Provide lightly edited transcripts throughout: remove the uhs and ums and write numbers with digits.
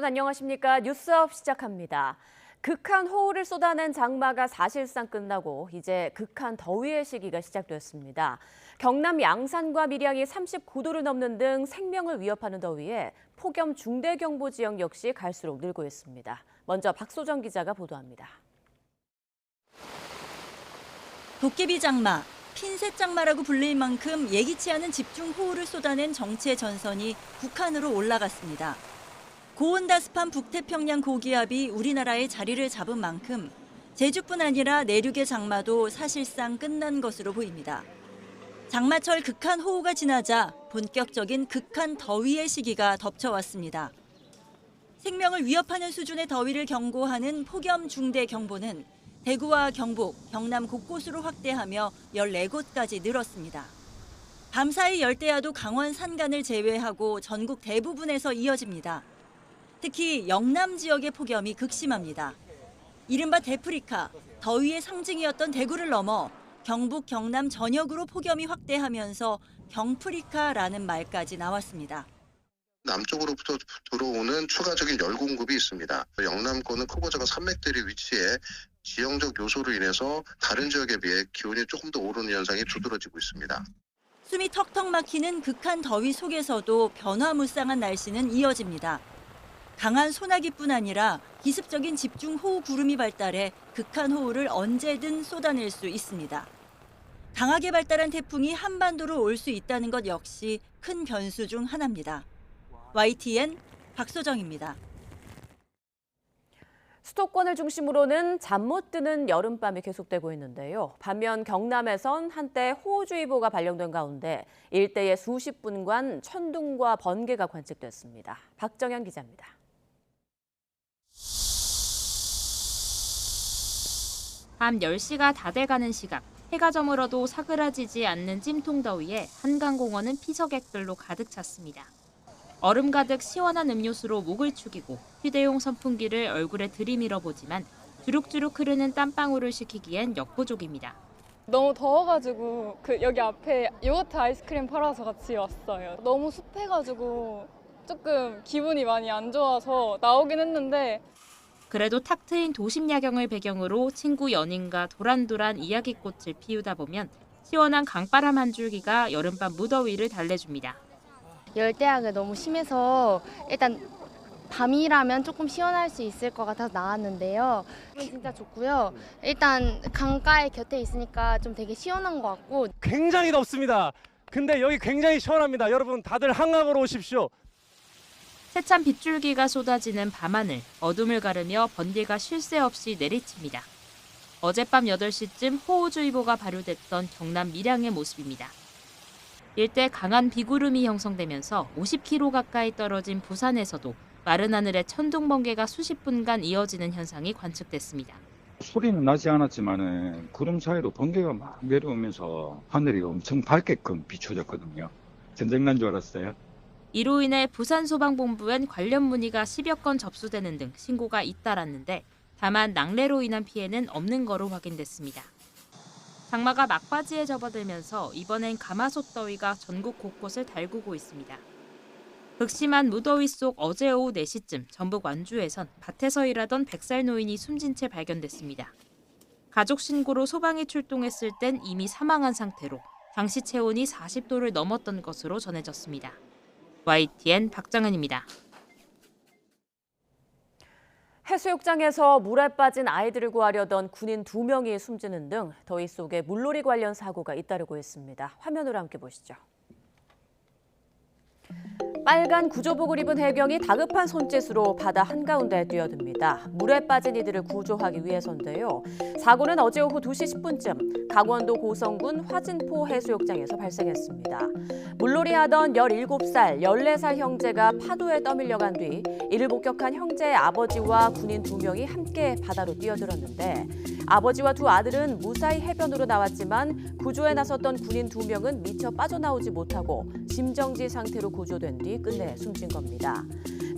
안녕하십니까. 뉴스업 시작합니다. 극한 호우를 쏟아낸 장마가 사실상 끝나고 이제 극한 더위의 시기가 시작되었습니다. 경남 양산과 밀양이 39도를 넘는 등 생명을 위협하는 더위에 폭염 중대경보 지역 역시 갈수록 늘고 있습니다. 먼저 박소정 기자가 보도합니다. 도깨비 장마, 핀셋 장마라고 불릴 만큼 예기치 않은 집중 호우를 쏟아낸 정치의 전선이 북한으로 올라갔습니다. 고온다습한 북태평양 고기압이 우리나라에 자리를 잡은 만큼 제주뿐 아니라 내륙의 장마도 사실상 끝난 것으로 보입니다. 장마철 극한 호우가 지나자 본격적인 극한 더위의 시기가 덮쳐왔습니다. 생명을 위협하는 수준의 더위를 경고하는 폭염 중대 경보는 대구와 경북, 경남 곳곳으로 확대하며 14곳까지 늘었습니다. 밤사이 열대야도 강원 산간을 제외하고 전국 대부분에서 이어집니다. 특히 영남 지역의 폭염이 극심합니다. 이른바 데프리카, 더위의 상징이었던 대구를 넘어 경북, 경남 전역으로 폭염이 확대하면서 경프리카라는 말까지 나왔습니다. 남쪽으로부터 들어오는 추가적인 열 공급이 있습니다. 영남권은 크고작은 산맥들이 위치해 지형적 요소로 인해서 다른 지역에 비해 기온이 조금 더 오르는 현상이 두드러지고 있습니다. 숨이 턱턱 막히는 극한 더위 속에서도 변화무쌍한 날씨는 이어집니다. 강한 소나기뿐 아니라 기습적인 집중호우 구름이 발달해 극한 호우를 언제든 쏟아낼 수 있습니다. 강하게 발달한 태풍이 한반도로 올 수 있다는 것 역시 큰 변수 중 하나입니다. YTN 박소정입니다. 수도권을 중심으로는 잠 못 드는 여름밤이 계속되고 있는데요. 반면 경남에선 한때 호우주의보가 발령된 가운데 일대에 수십 분간 천둥과 번개가 관측됐습니다. 박정현 기자입니다. 밤 10시가 다 돼가는 시각, 해가 저물어도 사그라지지 않는 찜통더위에 한강공원은 피서객들로 가득 찼습니다. 얼음 가득 시원한 음료수로 목을 축이고 휴대용 선풍기를 얼굴에 들이밀어 보지만 주룩주룩 흐르는 땀방울을 식히기엔 역부족입니다. 너무 더워가지고 여기 앞에 요거트 아이스크림 팔아서 같이 왔어요. 너무 습해가지고 조금 기분이 많이 안 좋아서 나오긴 했는데 그래도 탁 트인 도심 야경을 배경으로 친구 연인과 도란도란 이야기꽃을 피우다 보면 시원한 강바람 한 줄기가 여름밤 무더위를 달래줍니다. 열대야가 너무 심해서 일단 밤이라면 조금 시원할 수 있을 것 같아서 나왔는데요. 진짜 좋고요. 일단 강가에 곁에 있으니까 좀 되게 시원한 것 같고. 굉장히 덥습니다. 근데 여기 굉장히 시원합니다. 여러분 다들 한강으로 오십시오. 세찬 빗줄기가 쏟아지는 밤하늘, 어둠을 가르며 번개가 쉴 새 없이 내리칩니다. 어젯밤 8시쯤 호우주의보가 발효됐던 경남 밀양의 모습입니다. 일대 강한 비구름이 형성되면서 50km 가까이 떨어진 부산에서도 마른 하늘에 천둥번개가 수십 분간 이어지는 현상이 관측됐습니다. 소리는 나지 않았지만 구름 사이로 번개가 막 내려오면서 하늘이 엄청 밝게끔 비춰졌거든요. 전쟁 난 줄 알았어요. 이로 인해 부산소방본부엔 관련 문의가 10여 건 접수되는 등 신고가 잇따랐는데 다만 낙뢰로 인한 피해는 없는 거로 확인됐습니다. 장마가 막바지에 접어들면서 이번엔 가마솥 더위가 전국 곳곳을 달구고 있습니다. 극심한 무더위 속 어제 오후 4시쯤 전북 완주에선 밭에서 일하던 100살 노인이 숨진 채 발견됐습니다. 가족 신고로 소방이 출동했을 땐 이미 사망한 상태로 당시 체온이 40도를 넘었던 것으로 전해졌습니다. YTN 박정현입니다. 해수욕장에서 물에 빠진 아이들을 구하려던 군인 2명이 숨지는 등 더위 속에 물놀이 관련 사고가 잇따르고 있습니다. 화면으로 함께 보시죠. 빨간 구조복을 입은 해경이 다급한 손짓으로 바다 한가운데 뛰어듭니다. 물에 빠진 이들을 구조하기 위해서인데요. 사고는 어제 오후 2시 10분쯤 강원도 고성군 화진포 해수욕장에서 발생했습니다. 물놀이 하던 17살, 14살 형제가 파도에 떠밀려간 뒤 이를 목격한 형제의 아버지와 군인 2명이 함께 바다로 뛰어들었는데 아버지와 두 아들은 무사히 해변으로 나왔지만 구조에 나섰던 군인 2명은 미처 빠져나오지 못하고 심정지 상태로 구조된 뒤 끝내 숨진 겁니다.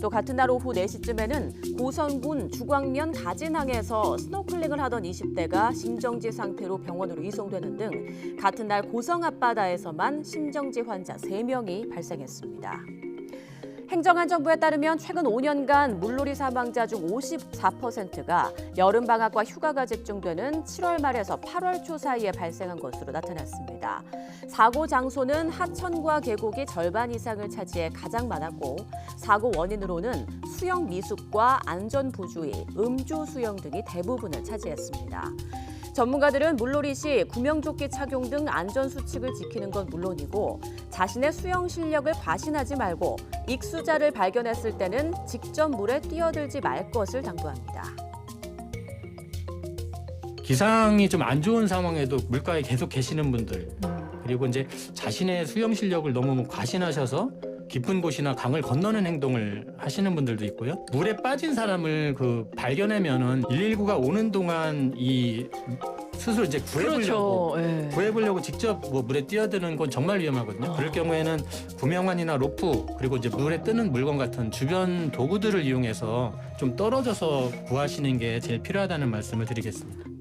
또 같은 날 오후 4시쯤에는 고성군 주광면 가진항에서 스노클링을 하던 20대가 심정지 상태로 병원으로 이송되는 등 같은 날 고성 앞바다에서만 심정지 환자 3명이 발생했습니다. 행정안전부에 따르면 최근 5년간 물놀이 사망자 중 54%가 여름방학과 휴가가 집중되는 7월 말에서 8월 초 사이에 발생한 것으로 나타났습니다. 사고 장소는 하천과 계곡이 절반 이상을 차지해 가장 많았고 사고 원인으로는 수영 미숙과 안전부주의, 음주 수영 등이 대부분을 차지했습니다. 전문가들은 물놀이 시 구명조끼 착용 등 안전수칙을 지키는 건 물론이고 자신의 수영 실력을 과신하지 말고 익수자를 발견했을 때는 직접 물에 뛰어들지 말 것을 당부합니다. 기상이 좀 안 좋은 상황에도 물가에 계속 계시는 분들, 그리고 이제 자신의 수영 실력을 너무 과신하셔서 깊은 곳이나 강을 건너는 행동을 하시는 분들도 있고요. 물에 빠진 사람을 발견하면은 119가 오는 동안 이 스스로 이제 구해보려고 직접 물에 뛰어드는 건 정말 위험하거든요. 그럴 경우에는 구명환이나 로프, 그리고 이제 물에 뜨는 물건 같은 주변 도구들을 이용해서 좀 떨어져서 구하시는 게 제일 필요하다는 말씀을 드리겠습니다.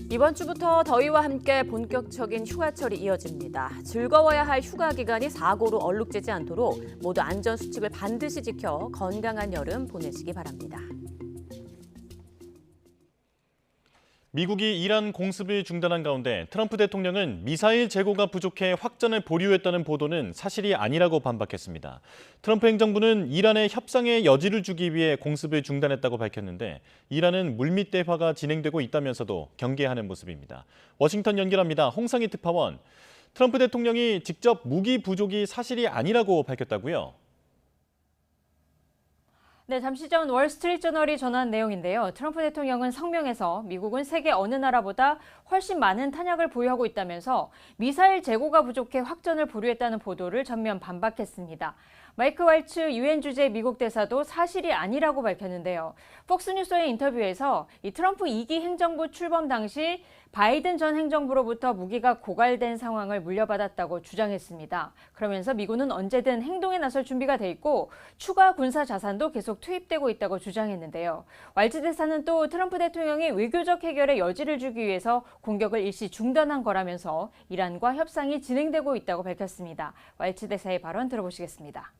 이번 주부터 더위와 함께 본격적인 휴가철이 이어집니다. 즐거워야 할 휴가 기간이 사고로 얼룩지지 않도록 모두 안전수칙을 반드시 지켜 건강한 여름 보내시기 바랍니다. 미국이 이란 공습을 중단한 가운데 트럼프 대통령은 미사일 재고가 부족해 확전을 보류했다는 보도는 사실이 아니라고 반박했습니다. 트럼프 행정부는 이란에 협상의 여지를 주기 위해 공습을 중단했다고 밝혔는데 이란은 물밑 대화가 진행되고 있다면서도 경계하는 모습입니다. 워싱턴 연결합니다. 홍상희 특파원. 트럼프 대통령이 직접 무기 부족이 사실이 아니라고 밝혔다고요? 네, 잠시 전 월스트리트저널이 전한 내용인데요. 트럼프 대통령은 성명에서 미국은 세계 어느 나라보다 훨씬 많은 탄약을 보유하고 있다면서 미사일 재고가 부족해 확전을 보류했다는 보도를 전면 반박했습니다. 마이크 왈츠 유엔 주재 미국 대사도 사실이 아니라고 밝혔는데요. 폭스뉴스의 인터뷰에서 이 트럼프 2기 행정부 출범 당시 바이든 전 행정부로부터 무기가 고갈된 상황을 물려받았다고 주장했습니다. 그러면서 미군은 언제든 행동에 나설 준비가 돼 있고 추가 군사 자산도 계속 투입되고 있다고 주장했는데요. 왈츠 대사는 또 트럼프 대통령이 외교적 해결의 여지를 주기 위해서 공격을 일시 중단한 거라면서 이란과 협상이 진행되고 있다고 밝혔습니다. 왈츠 대사의 발언 들어보시겠습니다.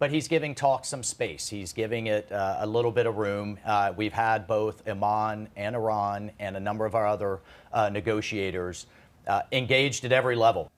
But he's giving talks some space. He's giving it a little bit of room. We've had both Oman and Iran and a number of our other negotiators engaged at every level.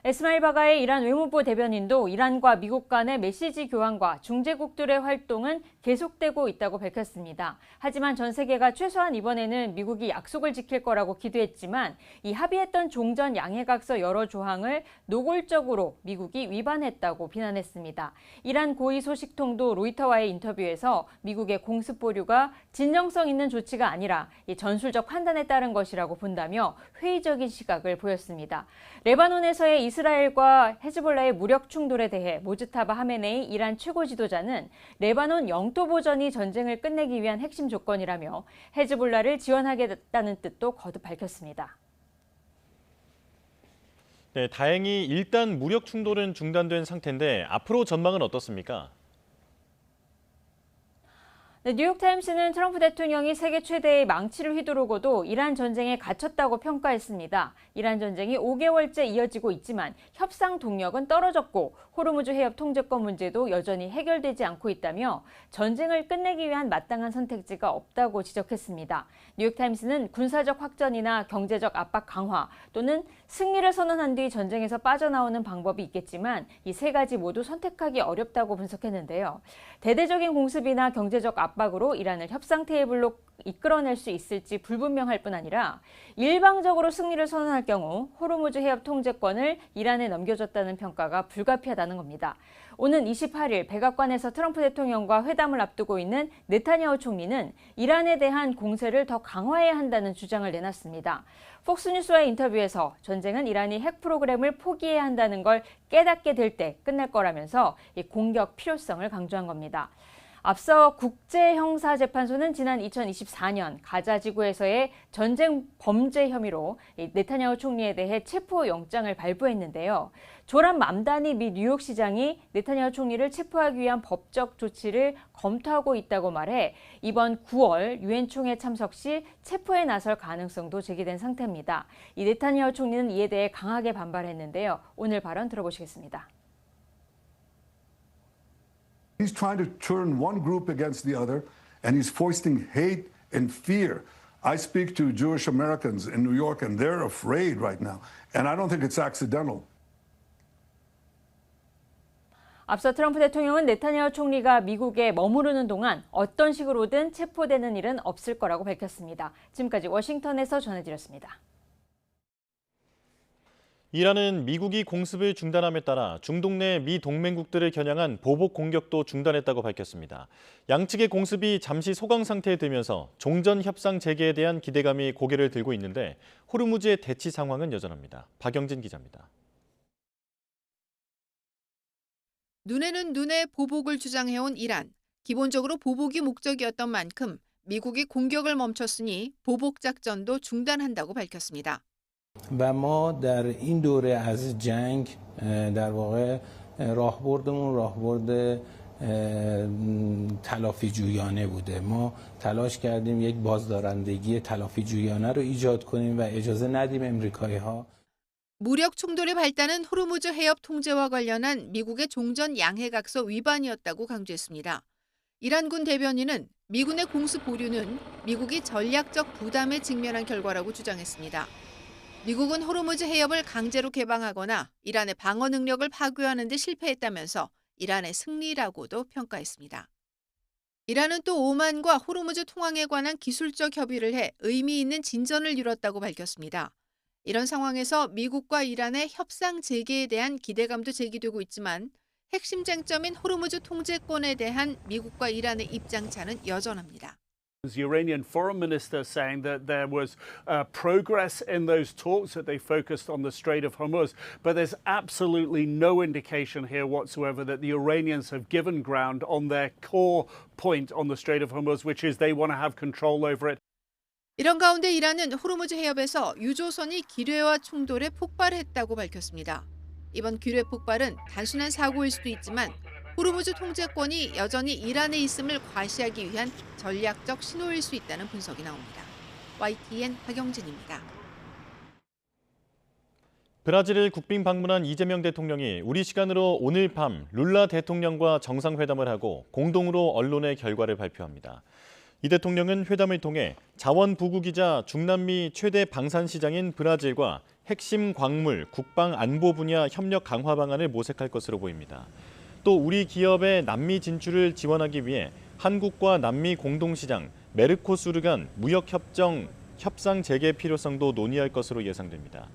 에스마일 바가의 이란 외무부 대변인도 이란과 미국 간의 메시지 교환과 중재국들의 활동은 계속되고 있다고 밝혔습니다. 하지만 전 세계가 최소한 이번에는 미국이 약속을 지킬 거라고 기대했지만 이 합의했던 종전 양해각서 여러 조항을 노골적으로 미국이 위반했다고 비난했습니다. 이란 고위 소식통도 로이터와의 인터뷰에서 미국의 공습 보류가 진정성 있는 조치가 아니라 이 전술적 판단에 따른 것이라고 본다며 회의적인 시각을 보였습니다. 레바논에서의 이스라엘과 헤즈볼라의 무력 충돌에 대해 모즈타바 하메네이 이란 최고 지도자는 레바논 영토 보전이 전쟁을 끝내기 위한 핵심 조건이라며 헤즈볼라를 지원하겠다는 뜻도 거듭 밝혔습니다. 네, 다행히 일단 무력 충돌은 중단된 상태인데 앞으로 전망은 어떻습니까? 네, 뉴욕타임스는 트럼프 대통령이 세계 최대의 망치를 휘두르고도 이란 전쟁에 갇혔다고 평가했습니다. 이란 전쟁이 5개월째 이어지고 있지만 협상 동력은 떨어졌고 호르무즈 해협 통제권 문제도 여전히 해결되지 않고 있다며 전쟁을 끝내기 위한 마땅한 선택지가 없다고 지적했습니다. 뉴욕타임스는 군사적 확전이나 경제적 압박 강화 또는 승리를 선언한 뒤 전쟁에서 빠져나오는 방법이 있겠지만 이 세 가지 모두 선택하기 어렵다고 분석했는데요. 대대적인 공습이나 경제적 압박으로 이란을 협상 테이블로 이끌어낼 수 있을지 불분명할 뿐 아니라 일방적으로 승리를 선언할 경우 호르무즈 해협 통제권을 이란에 넘겨줬다는 평가가 불가피하다는 겁니다. 오는 28일 백악관에서 트럼프 대통령과 회담을 앞두고 있는 네타냐후 총리는 이란에 대한 공세를 더 강화해야 한다는 주장을 내놨습니다. 폭스뉴스와의 인터뷰에서 전쟁은 이란이 핵 프로그램을 포기해야 한다는 걸 깨닫게 될 때 끝날 거라면서 이 공격 필요성을 강조한 겁니다. 앞서 국제형사재판소는 지난 2024년 가자 지구에서의 전쟁 범죄 혐의로 네타냐후 총리에 대해 체포영장을 발부했는데요. 조람 맘다니 미 뉴욕시장이 네타냐후 총리를 체포하기 위한 법적 조치를 검토하고 있다고 말해 이번 9월 유엔 총회 참석 시 체포에 나설 가능성도 제기된 상태입니다. 이 네타냐후 총리는 이에 대해 강하게 반발했는데요. 오늘 발언 들어보시겠습니다. He's trying to turn one group against the other, and he's foisting hate and fear. I speak to Jewish Americans in New York, and they're afraid right now. And I don't think it's accidental. 앞서 트럼프 대통령은 네타냐후 총리가 미국에 머무르는 동안 어떤 식으로든 체포되는 일은 없을 거라고 밝혔습니다. 지금까지 워싱턴에서 전해드렸습니다. 이란은 미국이 공습을 중단함에 따라 중동 내 미 동맹국들을 겨냥한 보복 공격도 중단했다고 밝혔습니다. 양측의 공습이 잠시 소강 상태에 들면서 종전 협상 재개에 대한 기대감이 고개를 들고 있는데 호르무즈의 대치 상황은 여전합니다. 박영진 기자입니다. 눈에는 눈에 보복을 주장해온 이란. 기본적으로 보복이 목적이었던 만큼 미국이 공격을 멈췄으니 보복 작전도 중단한다고 밝혔습니다. و ما در این دوره از جنگ در واقع راهبردمون راهبرد تلافی جویانه بوده. ما تلاش کردیم یک بازدارندگی تلافی جویانه رو ایجاد کنیم و اجازه ندیم امریکایی‌ها 무력 충돌의 발단은 호르무즈 해협 통제와 관련한 미국의 종전 양해각서 위반이었다고 강조했습니다. 이란군 대변인은 미군의 공습 보류는 미국이 전략적 부담에 직면한 결과라고 주장했습니다. 미국은 호르무즈 해협을 강제로 개방하거나 이란의 방어 능력을 파괴하는 데 실패했다면서 이란의 승리라고도 평가했습니다. 이란은 또 오만과 호르무즈 통항에 관한 기술적 협의를 해 의미 있는 진전을 이뤘다고 밝혔습니다. 이런 상황에서 미국과 이란의 협상 재개에 대한 기대감도 제기되고 있지만 핵심 쟁점인 호르무즈 통제권에 대한 미국과 이란의 입장차는 여전합니다. The Iranian foreign minister saying that there was progress in those talks, that they focused on the Strait of Hormuz, but there's absolutely no indication here whatsoever that the Iranians have given ground on their core point on the Strait of Hormuz, which is they want to have control over it. 이런 가운데 이란은 호르무즈 해협에서 유조선이 기뢰와 충돌해 폭발했다고 밝혔습니다. 이번 기뢰 폭발은 단순한 사고일 수도 있지만 호르무즈 통제권이 여전히 이란에 있음을 과시하기 위한 전략적 신호일 수 있다는 분석이 나옵니다. YTN 박영진입니다. 브라질을 국빈 방문한 이재명 대통령이 우리 시간으로 오늘 밤 룰라 대통령과 정상회담을 하고 공동으로 언론의 결과를 발표합니다. 이 대통령은 회담을 통해 자원부국이자 중남미 최대 방산시장인 브라질과 핵심 광물, 국방 안보 분야 협력 강화 방안을 모색할 것으로 보입니다. 또 우리 기업의 남미 진출을 지원하기 위해 한국과 남미 공동시장 메르코수르 간 무역협정 협상 재개 필요성도 논의할 것으로 예상됩니다.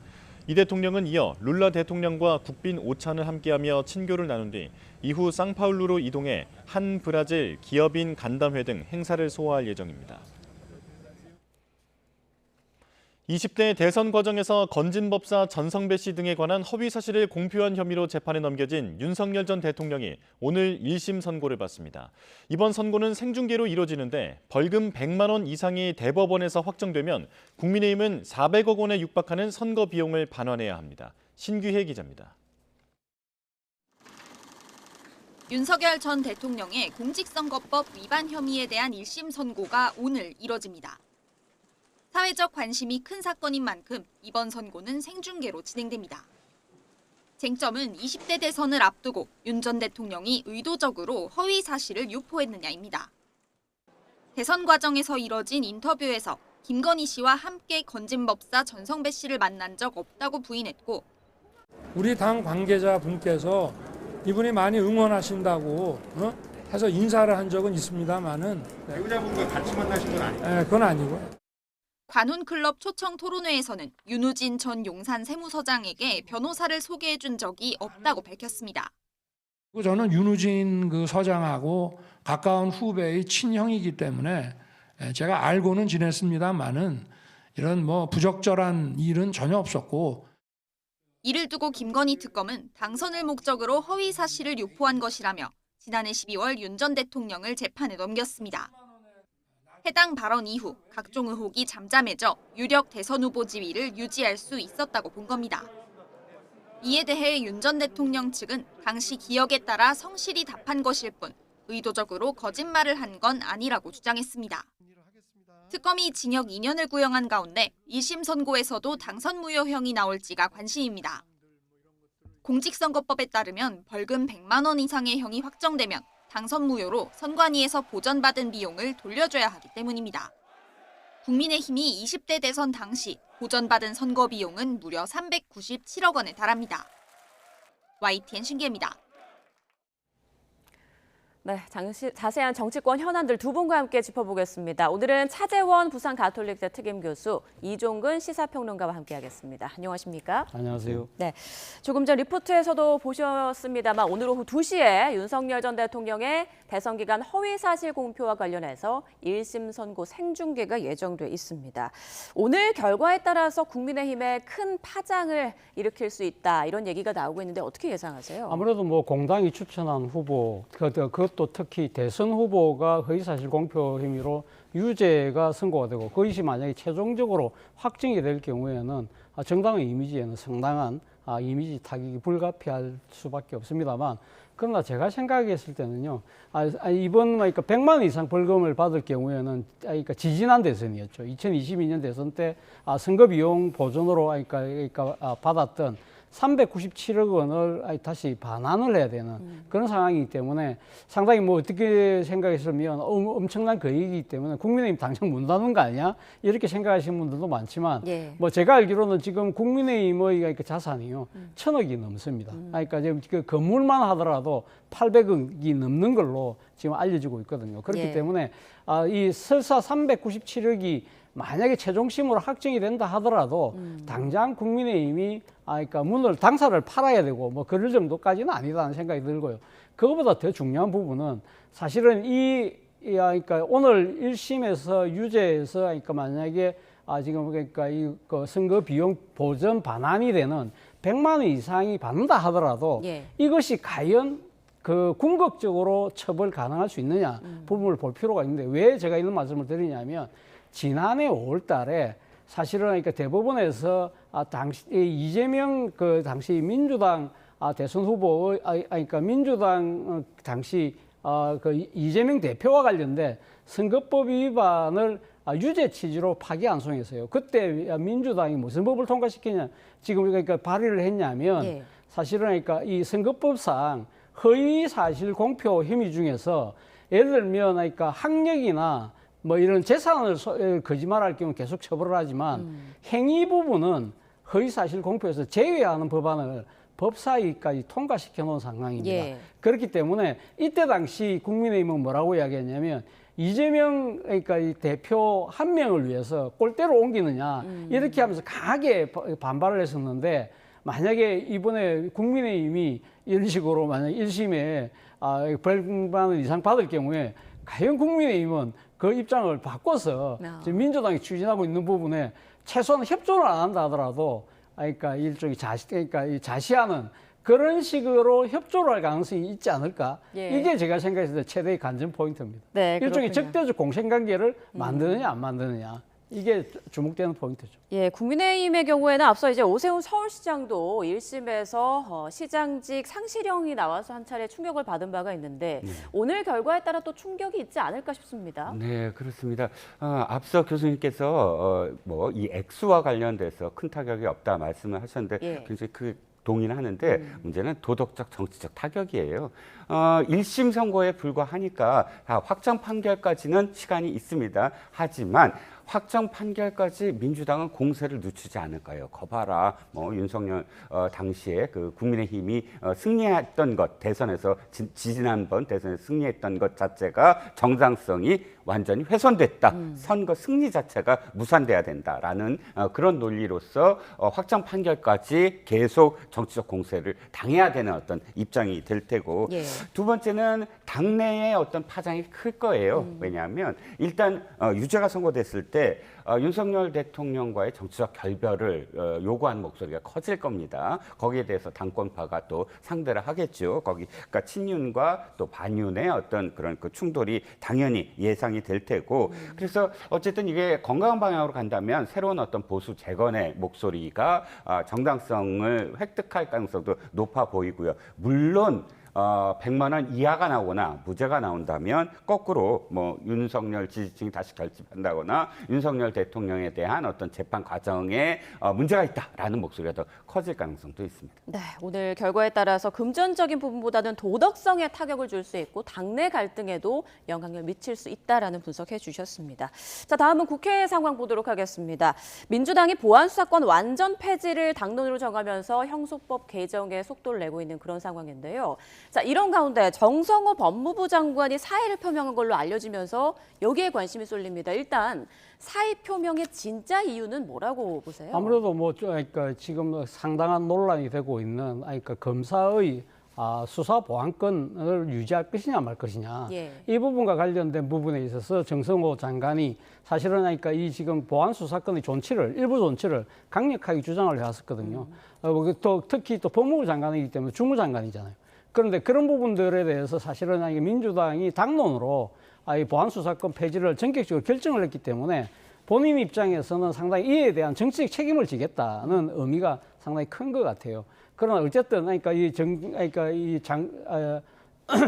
이 대통령은 이어 룰라 대통령과 국빈 오찬을 함께하며 친교를 나눈 뒤 이후 상파울루로 이동해 한 브라질 기업인 간담회 등 행사를 소화할 예정입니다. 20대 대선 과정에서 건진법사 전성배 씨 등에 관한 허위 사실을 공표한 혐의로 재판에 넘겨진 윤석열 전 대통령이 오늘 1심 선고를 받습니다. 이번 선고는 생중계로 이뤄지는데 벌금 100만 원 이상이 대법원에서 확정되면 국민의힘은 400억 원에 육박하는 선거 비용을 반환해야 합니다. 신규혜 기자입니다. 윤석열 전 대통령의 공직선거법 위반 혐의에 대한 1심 선고가 오늘 이뤄집니다. 사회적 관심이 큰 사건인 만큼 이번 선고는 생중계로 진행됩니다. 쟁점은 20대 대선을 앞두고 윤 전 대통령이 의도적으로 허위 사실을 유포했느냐입니다. 대선 과정에서 이뤄진 인터뷰에서 김건희 씨와 함께 건진법사 전성배 씨를 만난 적 없다고 부인했고 우리 당 관계자분께서 이분이 많이 응원하신다고 해서 인사를 한 적은 있습니다만은 배우자분과 같이 만나신 건 아니고? 네, 그건 아니고요. 관훈클럽 초청 토론회에서는 윤우진 전 용산 세무서장에게 변호사를 소개해 준 적이 없다고 밝혔습니다. 저는 윤우진 그 서장하고 가까운 후배의 친형이기 때문에 제가 알고는 지냈습니다만은 이런 뭐 부적절한 일은 전혀 없었고. 이를 두고 김건희 특검은 당선을 목적으로 허위 사실을 유포한 것이라며 지난해 12월 윤 전 대통령을 재판에 넘겼습니다. 해당 발언 이후 각종 의혹이 잠잠해져 유력 대선 후보 지위를 유지할 수 있었다고 본 겁니다. 이에 대해 윤 전 대통령 측은 당시 기억에 따라 성실히 답한 것일 뿐 의도적으로 거짓말을 한 건 아니라고 주장했습니다. 특검이 징역 2년을 구형한 가운데 1심 선고에서도 당선 무효형이 나올지가 관심입니다. 공직선거법에 따르면 벌금 100만 원 이상의 형이 확정되면 당선 무효로 선관위에서 보전받은 비용을 돌려줘야 하기 때문입니다. 국민의힘이 20대 대선 당시 보전받은 선거 비용은 무려 397억 원에 달합니다. YTN 신기입니다. 네, 자세한 정치권 현안들 두 분과 함께 짚어보겠습니다. 오늘은 차재원 부산가톨릭대 특임교수, 이종근 시사평론가와 함께하겠습니다. 안녕하십니까? 안녕하세요. 네, 조금 전 리포트에서도 보셨습니다만 오늘 오후 2시에 윤석열 전 대통령의 대선 기간 허위 사실 공표와 관련해서 1심 선고 생중계가 예정돼 있습니다. 오늘 결과에 따라서 국민의힘에 큰 파장을 일으킬 수 있다, 이런 얘기가 나오고 있는데 어떻게 예상하세요? 아무래도 뭐 공당이 추천한 후보, 그것도 특히 대선 후보가 허위사실 공표 혐의로 유죄가 선고가 되고 그것이 만약에 최종적으로 확정이 될 경우에는 정당의 이미지에는 상당한 이미지 타격이 불가피할 수밖에 없습니다만, 그러나 제가 생각했을 때는요, 이번 100만 원 이상 벌금을 받을 경우에는 지지난 대선이었죠. 2022년 대선 때 선거 비용 보전으로 받았던 397억 원을 다시 반환을 해야 되는 그런 상황이기 때문에 상당히 뭐 어떻게 생각했으면 엄청난 거액이기 때문에 국민의힘 당장 문 닫는 거 아니야? 이렇게 생각하시는 분들도 많지만 뭐 제가 알기로는 지금 국민의힘의 자산이요 1,000억이 넘습니다. 그러니까 지금 그 건물만 하더라도 800억이 넘는 걸로 지금 알려지고 있거든요. 그렇기 때문에 이 설사 397억이 만약에 최종심으로 확정이 된다 하더라도 당장 국민의힘이 문을 당사를 팔아야 되고 뭐 그럴 정도까지는 아니다는 생각이 들고요. 그것보다 더 중요한 부분은 사실은 오늘 1심에서 유죄에서 만약에 지금 이 선거 비용 보전 반환이 되는 100만 원 이상이 받는다 하더라도 이것이 과연 궁극적으로 처벌 가능할 수 있느냐 부분을 볼 필요가 있는데, 왜 제가 이런 말씀을 드리냐면 지난해 5월 달에 사실은 대법원에서 이재명 당시 민주당 대선 후보, 민주당 당시 이재명 대표와 관련된 선거법 위반을 유죄 취지로 파기환송했어요. 그때 민주당이 무슨 법을 통과시켰냐, 지금 발의를 했냐면 사실은 이 선거법상 허위 사실 공표 혐의 중에서 예를 들면 학력이나 뭐 이런 재산을 거짓말할 경우 계속 처벌을 하지만 행위 부분은 허위사실 공표에서 제외하는 법안을 법사위까지 통과시켜 놓은 상황입니다. 그렇기 때문에 이때 당시 국민의힘은 뭐라고 이야기했냐면 이재명 이 대표 한 명을 위해서 꼴대로 옮기느냐 이렇게 하면서 강하게 반발을 했었는데, 만약에 이번에 국민의힘이 이런 식으로 만약 1심에 100만 원 이상 받을 경우에 과연 국민의힘은 그 입장을 바꿔서 지금 민주당이 추진하고 있는 부분에 최소한 협조를 안 한다 하더라도 일종의 자시하는 그런 식으로 협조를 할 가능성이 있지 않을까? 이게 제가 생각했을 때 최대의 관전 포인트입니다. 일종의 적대적 공생관계를 만드느냐 안 만드느냐. 이게 주목되는 포인트죠. 국민의힘의 경우에는 앞서 이제 오세훈 서울시장도 1심에서 시장직 상실형이 나와서 한 차례 충격을 받은 바가 있는데 오늘 결과에 따라 또 충격이 있지 않을까 싶습니다. 네, 그렇습니다. 앞서 교수님께서 이 액수와 관련돼서 큰 타격이 없다 말씀을 하셨는데 굉장히 동의는 하는데 문제는 도덕적, 정치적 타격이에요. 1심 선고에 불과하니까 확정 판결까지는 시간이 있습니다. 하지만 확정 판결까지 민주당은 공세를 늦추지 않을까요? 거봐라, 윤석열 당시에 국민의힘이 승리했던 것, 대선에서 지난번 대선에 승리했던 것 자체가 정당성이 완전히 훼손됐다. 선거 승리 자체가 무산돼야 된다라는 그런 논리로서 확정 판결까지 계속 정치적 공세를 당해야 되는 어떤 입장이 될 테고, 두 번째는 당내의 어떤 파장이 클 거예요. 왜냐하면 일단 유죄가 선고됐을 때 때 윤석열 대통령과의 정치적 결별을 요구하는 목소리가 커질 겁니다. 거기에 대해서 당권파가 또 상대를 하겠죠. 그러니까 친윤과 또 반윤의 어떤 그런 그 충돌이 당연히 예상이 될 테고, 그래서 어쨌든 이게 건강한 방향으로 간다면 새로운 어떤 보수 재건의 목소리가 정당성을 획득할 가능성도 높아 보이고요. 물론 100만 원 이하가 나오거나 무죄가 나온다면 거꾸로 뭐 윤석열 지지층이 다시 결집한다거나 윤석열 대통령에 대한 어떤 재판 과정에 문제가 있다라는 목소리가 더 커질 가능성도 있습니다. 네, 오늘 결과에 따라서 금전적인 부분보다는 도덕성에 타격을 줄 수 있고 당내 갈등에도 영향을 미칠 수 있다라는 분석해 주셨습니다. 자, 다음은 국회 상황 보도록 하겠습니다. 민주당이 보안수사권 완전 폐지를 당론으로 정하면서 형소법 개정에 속도를 내고 있는 그런 상황인데요. 자, 이런 가운데 정성호 법무부 장관이 사의를 표명한 걸로 알려지면서 여기에 관심이 쏠립니다. 일단 사의 표명의 진짜 이유는 뭐라고 보세요? 아무래도 그러니까 지금 상당한 논란이 되고 있는 그러니까 검사의 수사 보안권을 유지할 것이냐 말 것이냐. 예. 이 부분과 관련된 부분에 있어서 정성호 장관이 사실은 그러니까 이 지금 보안 수사권의 일부 존치를 강력하게 주장을 해왔었거든요. 또 특히 또 법무부 장관이기 때문에 주무장관이잖아요. 그런데 그런 부분들에 대해서 사실은 민주당이 당론으로 이 보안수사권 폐지를 전격적으로 결정을 했기 때문에 본인 입장에서는 상당히 이에 대한 정치적 책임을 지겠다는 의미가 상당히 큰 것 같아요. 그러나 어쨌든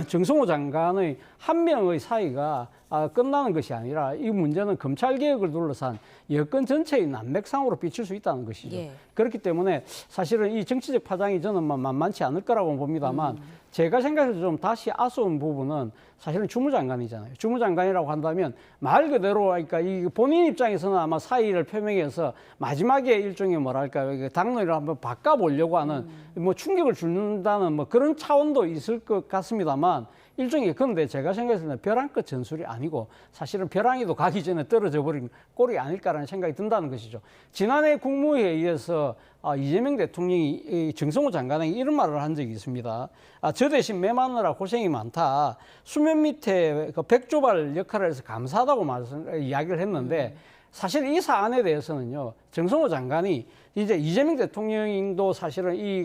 정성호 장관의 한 명의 사의가 끝나는 것이 아니라 이 문제는 검찰 개혁을 둘러싼 여권 전체의 난맥상으로 비칠 수 있다는 것이죠. 예. 그렇기 때문에 사실은 이 정치적 파장이 저는 만만치 않을 거라고 봅니다만 제가 생각해서 좀 다시 아쉬운 부분은 사실은 주무장관이잖아요. 주무장관이라고 한다면 말 그대로 그러니까 이 본인 입장에서는 아마 사의를 표명해서 마지막에 일종의 당론을 한번 바꿔보려고 하는 충격을 준다는 그런 차원도 있을 것 같습니다만 일종의 그런데 제가 생각해서는 벼랑 끝 전술이 아니고 사실은 벼랑이도 가기 전에 떨어져 버린 꼴이 아닐까라는 생각이 든다는 것이죠. 지난해 국무회의에서 이재명 대통령이 정성호 장관에게 이런 말을 한 적이 있습니다. 저 대신 매마느라 고생이 많다. 수면 밑에 그 백조발 역할을 해서 감사하다고 이야기를 했는데 사실 이 사안에 대해서는요, 정성호 장관이 이제 이재명 대통령도 사실은 이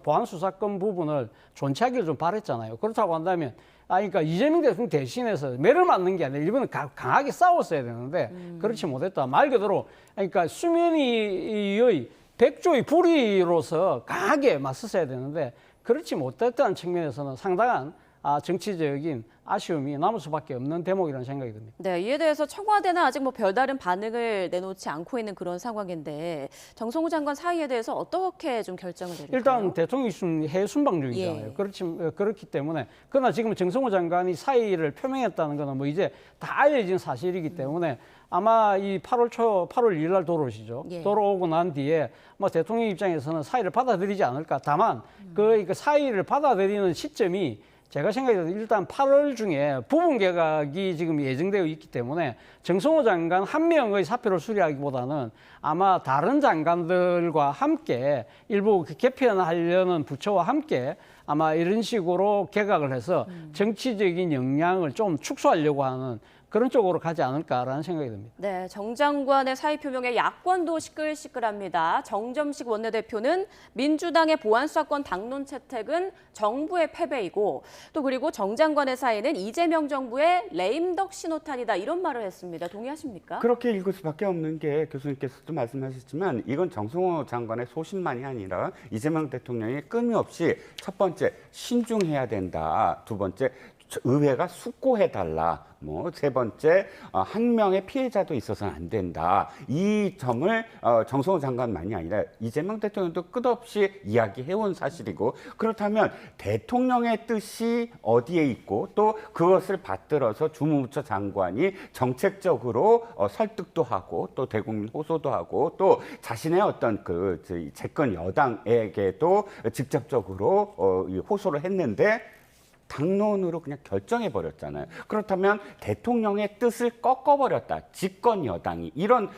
보안수사권 부분을 존치하기를 좀 바랬잖아요. 그렇다고 한다면, 그러니까 이재명 대통령 대신해서 매를 맞는 게 아니라 일본은 강하게 싸웠어야 되는데 그렇지 못했다. 말 그대로, 그러니까 수면위의 백조의 불의로서 강하게 맞섰어야 되는데 그렇지 못했다는 측면에서는 상당한 정치적인 아쉬움이 남을 수밖에 없는 대목이라는 생각이 듭니다. 네, 이에 대해서 청와대는 아직 별다른 반응을 내놓지 않고 있는 그런 상황인데 정성호 장관 사의에 대해서 어떻게 좀 결정을 내릴까요? 일단 대통령이 지금 해외 순방 중이잖아요. 예. 그렇기 때문에 그러나 지금 정성호 장관이 사의를 표명했다는 것은 이제 다 알려진 사실이기 때문에 아마 이 8월 2일 날 돌아오시죠. 예. 돌아오고 난 뒤에 대통령 입장에서는 사의를 받아들이지 않을까. 다만 그 사의를 받아들이는 시점이 제가 생각해도 일단 8월 중에 부분 개각이 지금 예정되어 있기 때문에 정성호 장관 한 명의 사표를 수리하기보다는 아마 다른 장관들과 함께 일부 개편하려는 부처와 함께 아마 이런 식으로 개각을 해서 정치적인 영향을 좀 축소하려고 하는 그런 쪽으로 가지 않을까라는 생각이 듭니다. 네, 정 장관의 사의 표명에 야권도 시끌시끌합니다. 정점식 원내대표는 민주당의 보안수사권 당론 채택은 정부의 패배이고 또 그리고 정 장관의 사의는 이재명 정부의 레임덕 신호탄이다 이런 말을 했습니다. 동의하십니까? 그렇게 읽을 수밖에 없는 게 교수님께서도 말씀하셨지만 이건 정성호 장관의 소신만이 아니라 이재명 대통령이 끊임없이 첫 번째 신중해야 된다. 두 번째 의회가 숙고해달라. 세 번째, 한 명의 피해자도 있어서는 안 된다. 이 점을 정성호 장관만이 아니라 이재명 대통령도 끝없이 이야기해온 사실이고 그렇다면 대통령의 뜻이 어디에 있고 또 그것을 받들어서 주무부처 장관이 정책적으로 설득도 하고 또 대국민 호소도 하고 또 자신의 어떤 집권 여당에게도 직접적으로 호소를 했는데 당론으로 그냥 결정해버렸잖아요. 그렇다면 대통령의 뜻을 꺾어버렸다. 집권 여당이 이런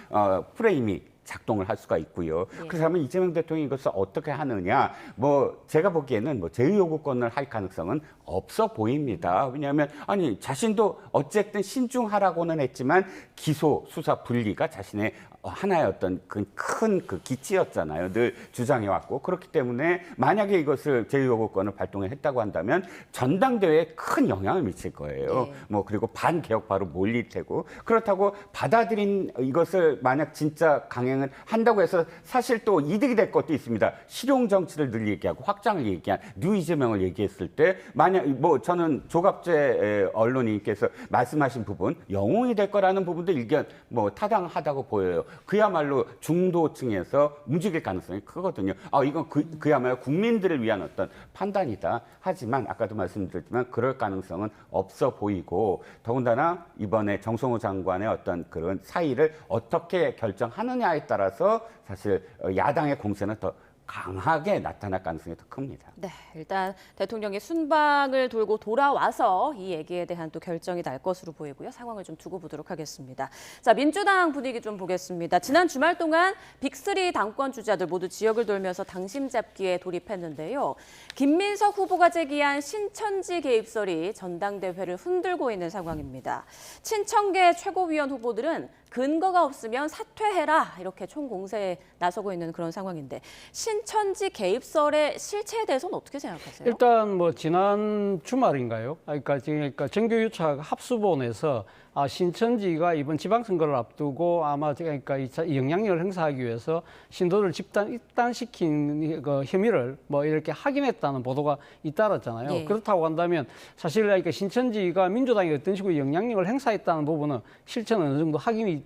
프레임이 작동을 할 수가 있고요. 그렇다면 이재명 대통령이 이것을 어떻게 하느냐? 뭐 제가 보기에는 뭐 제의요구권을 할 가능성은 없어 보입니다. 왜냐하면 아니 자신도 어쨌든 신중하라고는 했지만 기소 수사 분리가 자신의 하나의 어떤 큰 기치였잖아요. 늘 주장해왔고 그렇기 때문에 만약에 이것을 제의요구권을 발동했다고 한다면 전당대회에 큰 영향을 미칠 거예요. 뭐 그리고 반개혁파로 몰릴 테고 그렇다고 받아들인 이것을 만약 진짜 강행을 한다고 해서 사실 또 이득이 될 것도 있습니다. 실용 정치를 늘 얘기하고 확장을 얘기한 뉴 이재명을 얘기했을 때 만약 뭐 저는 조갑재 언론인께서 말씀하신 부분 영웅이 될 거라는 부분도 일견 뭐 타당하다고 보여요. 그야말로 중도층에서 움직일 가능성이 크거든요. 이건 그야말로 국민들을 위한 어떤 판단이다. 하지만 아까도 말씀드렸지만 그럴 가능성은 없어 보이고 더군다나 이번에 정성호 장관의 어떤 그런 사의를 어떻게 결정하느냐에 따라서 사실 야당의 공세는 더 강하게 나타날 가능성이 더 큽니다. 네, 일단 대통령이 순방을 돌고 돌아와서 이 얘기에 대한 또 결정이 날 것으로 보이고요. 상황을 좀 두고 보도록 하겠습니다. 자, 민주당 분위기 좀 보겠습니다. 지난 주말 동안 빅3 당권 주자들 모두 지역을 돌면서 당심 잡기에 돌입했는데요. 김민석 후보가 제기한 신천지 개입설이 전당대회를 흔들고 있는 상황입니다. 친청계 최고위원 후보들은 근거가 없으면 사퇴해라 이렇게 총공세에 나서고 있는 그런 상황인데 신천지 개입설의 실체에 대해서는 어떻게 생각하세요? 일단 뭐 지난 주말인가요? 그러니까 정교유착 합수본에서 신천지가 이번 지방선거를 앞두고 아마 그러니까 이 영향력을 행사하기 위해서 신도를 입단시킨 그 혐의를 뭐 이렇게 확인했다는 보도가 잇따랐잖아요. 그렇다고 한다면 사실 그러니까 신천지가 민주당이 어떤 식으로 영향력을 행사했다는 부분은 실체는 어느 정도 확인이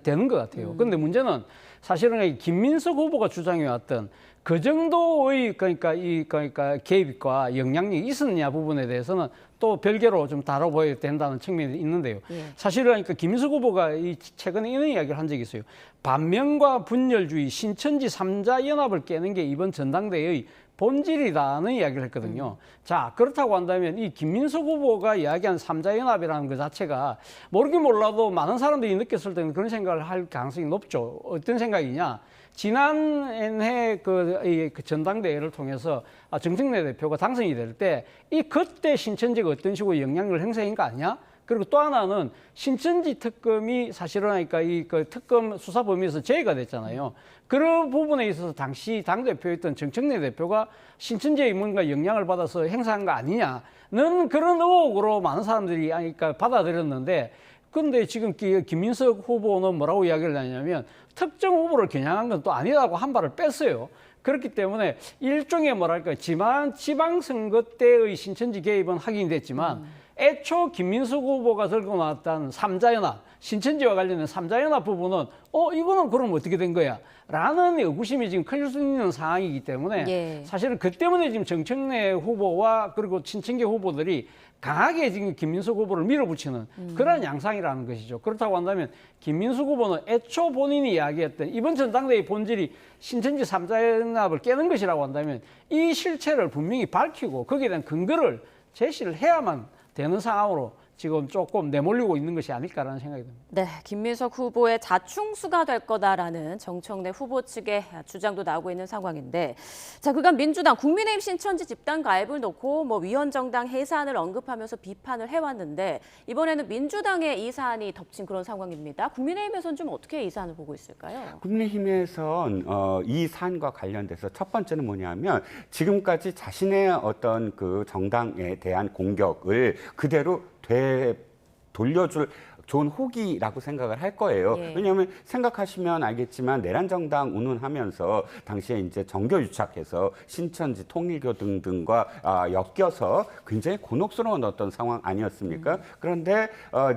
되는 것 같아요. 그런데 문제는 사실은 김민석 후보가 주장해왔던 그 정도의 그러니까 개입과 영향력이 있었냐 부분에 대해서는 또 별개로 좀 다뤄봐야 된다는 측면이 있는데요. 사실은 그러니까 김민석 후보가 최근에 이런 이야기를 한 적이 있어요. 반면과 분열주의, 신천지 3자 연합을 깨는 게 이번 전당대회의 본질이라는 이야기를 했거든요. 자, 그렇다고 한다면 이 김민석 후보가 이야기한 3자 연합이라는 것 자체가 모르긴 몰라도 많은 사람들이 느꼈을 때는 그런 생각을 할 가능성이 높죠. 어떤 생각이냐? 지난해 그 전당대회를 통해서 정청래 대표가 당선이 될 때 그때 신천지가 어떤 식으로 영향력을 행사한 거 아니야? 그리고 또 하나는 신천지 특검이 사실은 그러니까 그 특검 수사 범위에서 제외가 됐잖아요. 그런 부분에 있어서 당시 당대표였던 정청래 대표가 신천지의 뭔가 영향을 받아서 행사한 거 아니냐는 그런 의혹으로 많은 사람들이 그러니까 받아들였는데 그런데 지금 김민석 후보는 뭐라고 이야기를 하냐면 특정 후보를 겨냥한 건 또 아니라고 한 발을 뺐어요. 그렇기 때문에 일종의 뭐랄까 지방선거 때의 신천지 개입은 확인이 됐지만 애초 김민석 후보가 들고 나왔던 3자연합, 신천지와 관련된 3자연합 부분은 이거는 그럼 어떻게 된 거야? 라는 의구심이 지금 클 수 있는 상황이기 때문에 사실은 그 때문에 지금 정청래 후보와 그리고 친청계 후보들이 강하게 지금 김민석 후보를 밀어붙이는 그런 양상이라는 것이죠. 그렇다고 한다면 김민석 후보는 애초 본인이 이야기했던 이번 전당대회 본질이 신천지 3자연합을 깨는 것이라고 한다면 이 실체를 분명히 밝히고 거기에 대한 근거를 제시를 해야만 되는 상황으로 지금 조금 내몰리고 있는 것이 아닐까라는 생각이 듭니다. 네, 김민석 후보의 자충수가 될 거다라는 정청래 후보 측의 주장도 나오고 있는 상황인데, 자, 그간 민주당 국민의힘 신천지 집단 가입을 놓고 뭐 위헌 정당 해산을 언급하면서 비판을 해왔는데 이번에는 민주당의 이 사안이 덮친 그런 상황입니다. 국민의힘에서는 좀 어떻게 이 사안을 보고 있을까요? 국민의힘에선 이 사안과 관련돼서 첫 번째는 뭐냐면 지금까지 자신의 어떤 그 정당에 대한 공격을 그대로 돌려줄 좋은 호기라고 생각을 할 거예요. 왜냐하면 생각하시면 알겠지만 내란정당 운운하면서 당시에 이제 정교유착해서 신천지, 통일교 등등과 엮여서 굉장히 곤혹스러운 어떤 상황 아니었습니까? 그런데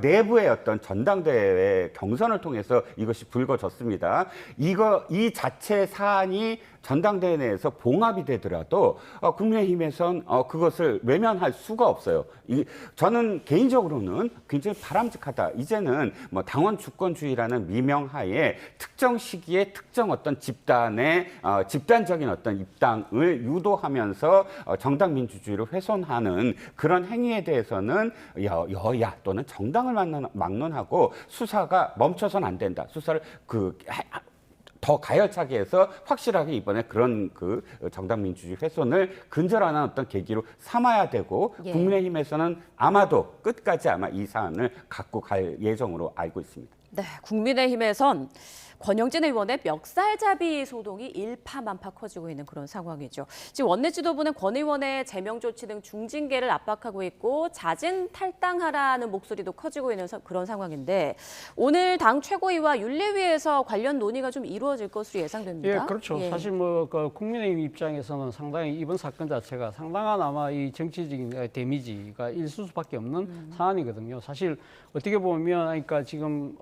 내부의 어떤 전당대회 경선을 통해서 이것이 불거졌습니다. 이 자체 사안이 전당대회 내에서 봉합이 되더라도 국민의힘에선 그것을 외면할 수가 없어요. 저는 개인적으로는 굉장히 바람직하다. 이제는 뭐 당원 주권주의라는 미명하에 특정 시기에 특정 어떤 집단의 집단적인 어떤 입당을 유도하면서 정당 민주주의를 훼손하는 그런 행위에 대해서는 여야 또는 정당을 막론하고 수사가 멈춰서는 안 된다. 수사를 더 가열차게 해서 확실하게 이번에 그런 그 정당 민주주의 훼손을 근절하는 어떤 계기로 삼아야 되고 예. 국민의힘에서는 아마도 끝까지 아마 이 사안을 갖고 갈 예정으로 알고 있습니다. 네, 국민의힘에선 권영진 의원의 멱살잡이 소동이 일파만파 커지고 있는 그런 상황이죠. 지금 원내 지도부는 권 의원의 제명 조치 등 중징계를 압박하고 있고 자진 탈당하라는 목소리도 커지고 있는 그런 상황인데 오늘 당 최고위와 윤리위에서 관련 논의가 좀 이루어질 것으로 예상됩니다. 예, 그렇죠. 예. 사실 뭐 그 국민의힘 입장에서는 상당히 이번 사건 자체가 상당한 아마 이 정치적인 데미지가 있을 수밖에 없는 사안이거든요. 사실 어떻게 보면 그러니까 지금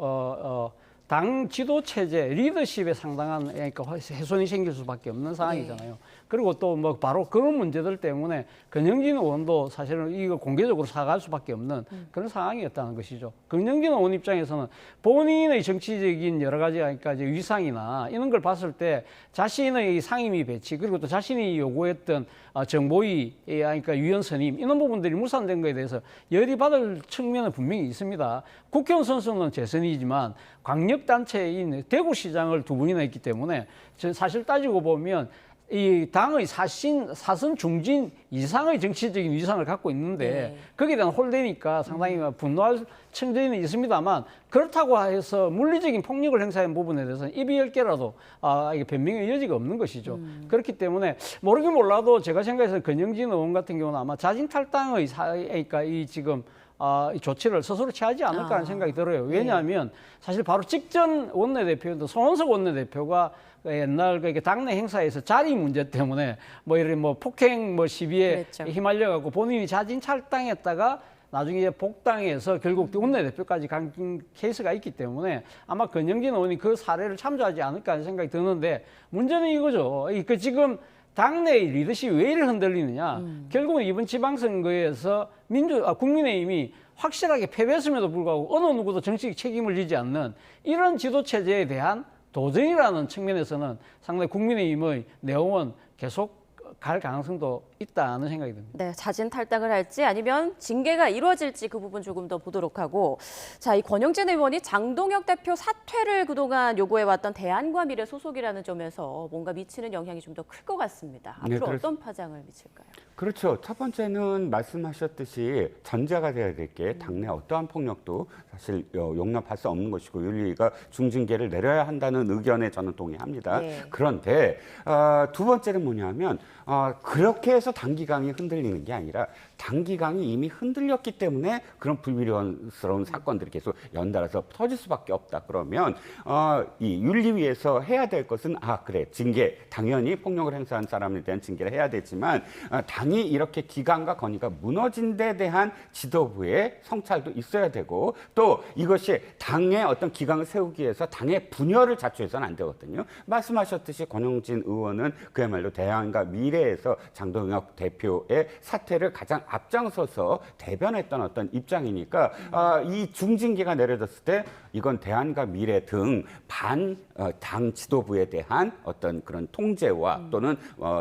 당 지도 체제, 리더십에 상당한 그러니까 훼손이 생길 수밖에 없는 상황이잖아요. 그리고 또 뭐 바로 그런 문제들 때문에 권영진 의원도 사실은 이거 공개적으로 사과할 수밖에 없는 그런 상황이었다는 것이죠. 권영진 의원 입장에서는 본인의 정치적인 여러 가지 그러니까 이제 위상이나 이런 걸 봤을 때 자신의 상임위 배치 그리고 또 자신이 요구했던 정보위 그러니까 위원 선임 이런 부분들이 무산된 것에 대해서 열이 받을 측면은 분명히 있습니다. 국회의원 선수는 재선이지만 광역단체인 대구시장을 두 분이나 했기 때문에 사실 따지고 보면 이 당의 사선 중진 이상의 정치적인 위상을 갖고 있는데 거기에 대한 홀대니까 상당히 분노할 측면이 있습니다만 그렇다고 해서 물리적인 폭력을 행사한 부분에 대해서는 입이 10개라도 이게 변명의 여지가 없는 것이죠. 그렇기 때문에 모르긴 몰라도 제가 생각해서 권영진 의원 같은 경우는 아마 자진 탈당의 그러니까 이 지금 이 조치를 스스로 취하지 않을까 하는 생각이 들어요. 왜냐하면 사실 바로 직전 원내대표도 손원석 원내대표가 옛날 그 당내 행사에서 자리 문제 때문에 뭐 이런 뭐 폭행 뭐 시비에 휘말려 갖고 본인이 자진 탈당했다가 나중에 이제 복당해서 결국 원내대표까지 간 케이스가 있기 때문에 아마 권영진 의원이 그 사례를 참조하지 않을까 하는 생각이 드는데 문제는 이거죠. 그 지금 당내의 리더십이 왜 이리 흔들리느냐. 결국은 이번 지방선거에서 국민의힘이 확실하게 패배했음에도 불구하고 어느 누구도 정치적 책임을 지지 않는 이런 지도체제에 대한 도전이라는 측면에서는 상당히 국민의힘의 내용은 계속 갈 가능성도 있다는 생각이 듭니다. 네, 자진 탈당을 할지 아니면 징계가 이루어질지 그 부분 조금 더 보도록 하고 자, 이 권영진 의원이 장동혁 대표 사퇴를 그동안 요구해왔던 대안과 미래 소속이라는 점에서 뭔가 미치는 영향이 좀 더 클 것 같습니다. 앞으로 어떤 파장을 미칠까요? 그렇죠. 첫 번째는 말씀하셨듯이 전제가 돼야 될 게 당내 어떠한 폭력도 사실 용납할 수 없는 것이고 윤리위가 중징계를 내려야 한다는 의견에 저는 동의합니다. 그런데 두 번째는 뭐냐면 그렇게 해서 단기강이 흔들리는 게 아니라 단기강이 이미 흔들렸기 때문에 그런 불미스러운 사건들이 계속 연달아서 터질 수밖에 없다. 그러면 이 윤리위에서 해야 될 것은 그래 징계 당연히 폭력을 행사한 사람에 대한 징계를 해야 되지만 당이 이렇게 기강과 권위가 무너진 데 대한 지도부의 성찰도 있어야 되고 또 이것이 당의 어떤 기강을 세우기 위해서 당의 분열을 자초해서는 안 되거든요. 말씀하셨듯이 권영진 의원은 그야말로 대안과 미래에서 장동혁 대표의 사퇴를 가장 앞장서서 대변했던 어떤 입장이니까 이 중징계가 내려졌을 때 이건 대안과 미래 등 당 지도부에 대한 어떤 그런 통제와 또는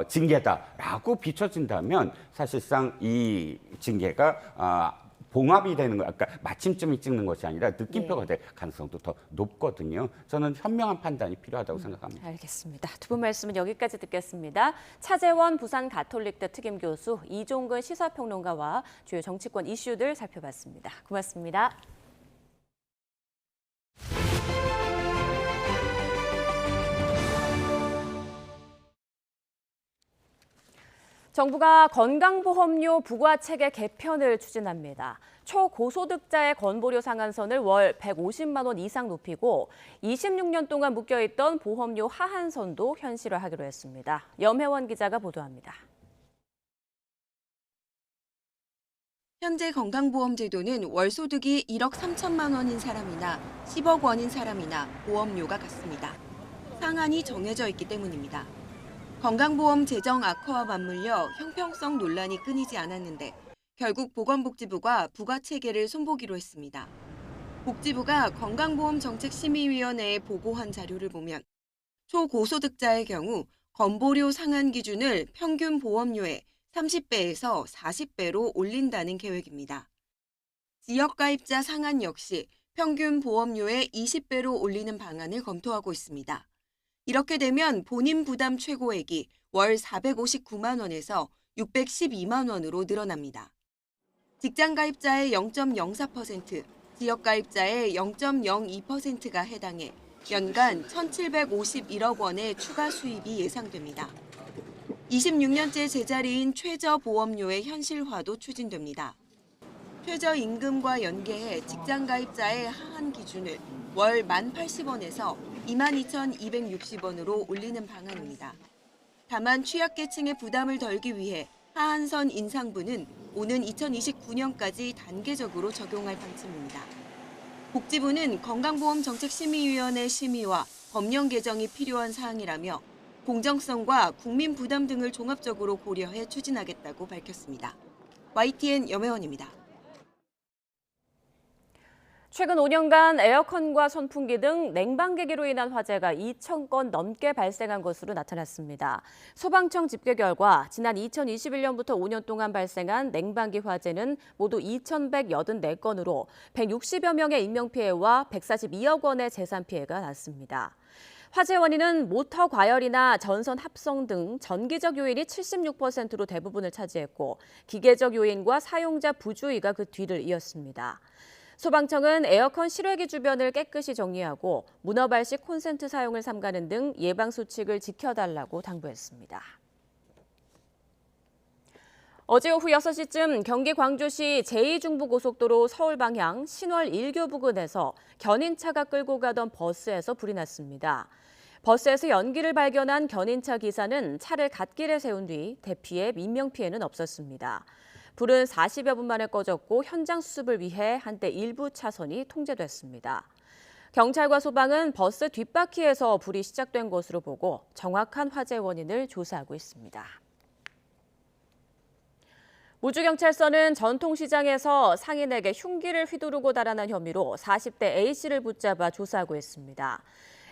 징계다라고 비춰진다면 사실상 이 징계가 봉합이 되는 거, 그러니까 마침점이 찍는 것이 아니라 느낌표가 될 가능성도 더 높거든요. 저는 현명한 판단이 필요하다고 생각합니다. 알겠습니다. 두 분 말씀은 여기까지 듣겠습니다. 차재원 부산 가톨릭대 특임교수, 이종근 시사평론가와 주요 정치권 이슈들 살펴봤습니다. 고맙습니다. 정부가 건강보험료 부과체계 개편을 추진합니다. 초고소득자의 건보료 상한선을 월 150만 원 이상 높이고 26년 동안 묶여있던 보험료 하한선도 현실화하기로 했습니다. 염혜원 기자가 보도합니다. 현재 건강보험 제도는 월 소득이 1억 3천만 원인 사람이나 10억 원인 사람이나 보험료가 같습니다. 상한이 정해져 있기 때문입니다. 건강보험 재정 악화와 맞물려 형평성 논란이 끊이지 않았는데 결국 보건복지부가 부과체계를 손보기로 했습니다. 복지부가 건강보험정책심의위원회에 보고한 자료를 보면 초고소득자의 경우 건보료 상한 기준을 평균 보험료의 30배에서 40배로 올린다는 계획입니다. 지역가입자 상한 역시 평균 보험료의 20배로 올리는 방안을 검토하고 있습니다. 이렇게 되면 본인 부담 최고액이 월 459만 원에서 612만 원으로 늘어납니다. 직장 가입자의 0.04%, 지역 가입자의 0.02%가 해당해 연간 1,751억 원의 추가 수입이 예상됩니다. 26년째 제자리인 최저보험료의 현실화도 추진됩니다. 최저임금과 연계해 직장 가입자의 하한 기준을 월 1,080원에서 22,260원으로 올리는 방안입니다. 다만 취약계층의 부담을 덜기 위해 하한선 인상분은 오는 2029년까지 단계적으로 적용할 방침입니다. 복지부는 건강보험정책심의위원회 심의와 법령 개정이 필요한 사항이라며 공정성과 국민 부담 등을 종합적으로 고려해 추진하겠다고 밝혔습니다. YTN 염혜원입니다. 최근 5년간 에어컨과 선풍기 등 냉방기기로 인한 화재가 2,000건 넘게 발생한 것으로 나타났습니다. 소방청 집계 결과 지난 2021년부터 5년 동안 발생한 냉방기 화재는 모두 2,184건으로 160여 명의 인명피해와 142억 원의 재산 피해가 났습니다. 화재 원인은 모터 과열이나 전선 합성 등 전기적 요인이 76%로 대부분을 차지했고 기계적 요인과 사용자 부주의가 그 뒤를 이었습니다. 소방청은 에어컨 실외기 주변을 깨끗이 정리하고 문어발 시 콘센트 사용을 삼가는 등 예방수칙을 지켜달라고 당부했습니다. 어제 오후 6시쯤 경기 광주시 제2중부고속도로 서울 방향 신월 1교 부근에서 견인차가 끌고 가던 버스에서 불이 났습니다. 버스에서 연기를 발견한 견인차 기사는 차를 갓길에 세운 뒤 대피해 인명피해는 없었습니다. 불은 40여 분 만에 꺼졌고 현장 수습을 위해 한때 일부 차선이 통제됐습니다. 경찰과 소방은 버스 뒷바퀴에서 불이 시작된 것으로 보고 정확한 화재 원인을 조사하고 있습니다. 무주경찰서는 전통시장에서 상인에게 흉기를 휘두르고 달아난 혐의로 40대 A씨를 붙잡아 조사하고 있습니다.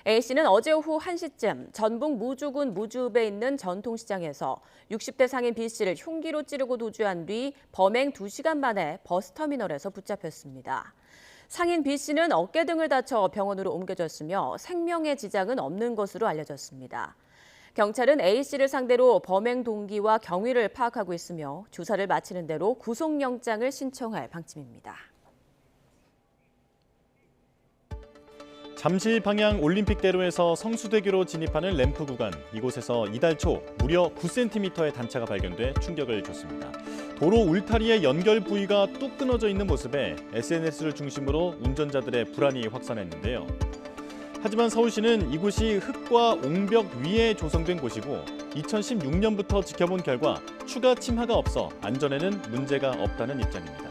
A씨는 어제 오후 1시쯤 전북 무주군 무주읍에 있는 전통시장에서 60대 상인 B씨를 흉기로 찌르고 도주한 뒤 범행 2시간 만에 버스터미널에서 붙잡혔습니다. 상인 B씨는 어깨 등을 다쳐 병원으로 옮겨졌으며 생명에 지장은 없는 것으로 알려졌습니다. 경찰은 A씨를 상대로 범행 동기와 경위를 파악하고 있으며 조사를 마치는 대로 구속영장을 신청할 방침입니다. 잠실 방향 올림픽대로에서 성수대교로 진입하는 램프 구간, 이곳에서 이달 초 무려 9cm의 단차가 발견돼 충격을 줬습니다. 도로 울타리의 연결 부위가 뚝 끊어져 있는 모습에 SNS를 중심으로 운전자들의 불안이 확산했는데요. 하지만 서울시는 이곳이 흙과 옹벽 위에 조성된 곳이고 2016년부터 지켜본 결과 추가 침하가 없어 안전에는 문제가 없다는 입장입니다.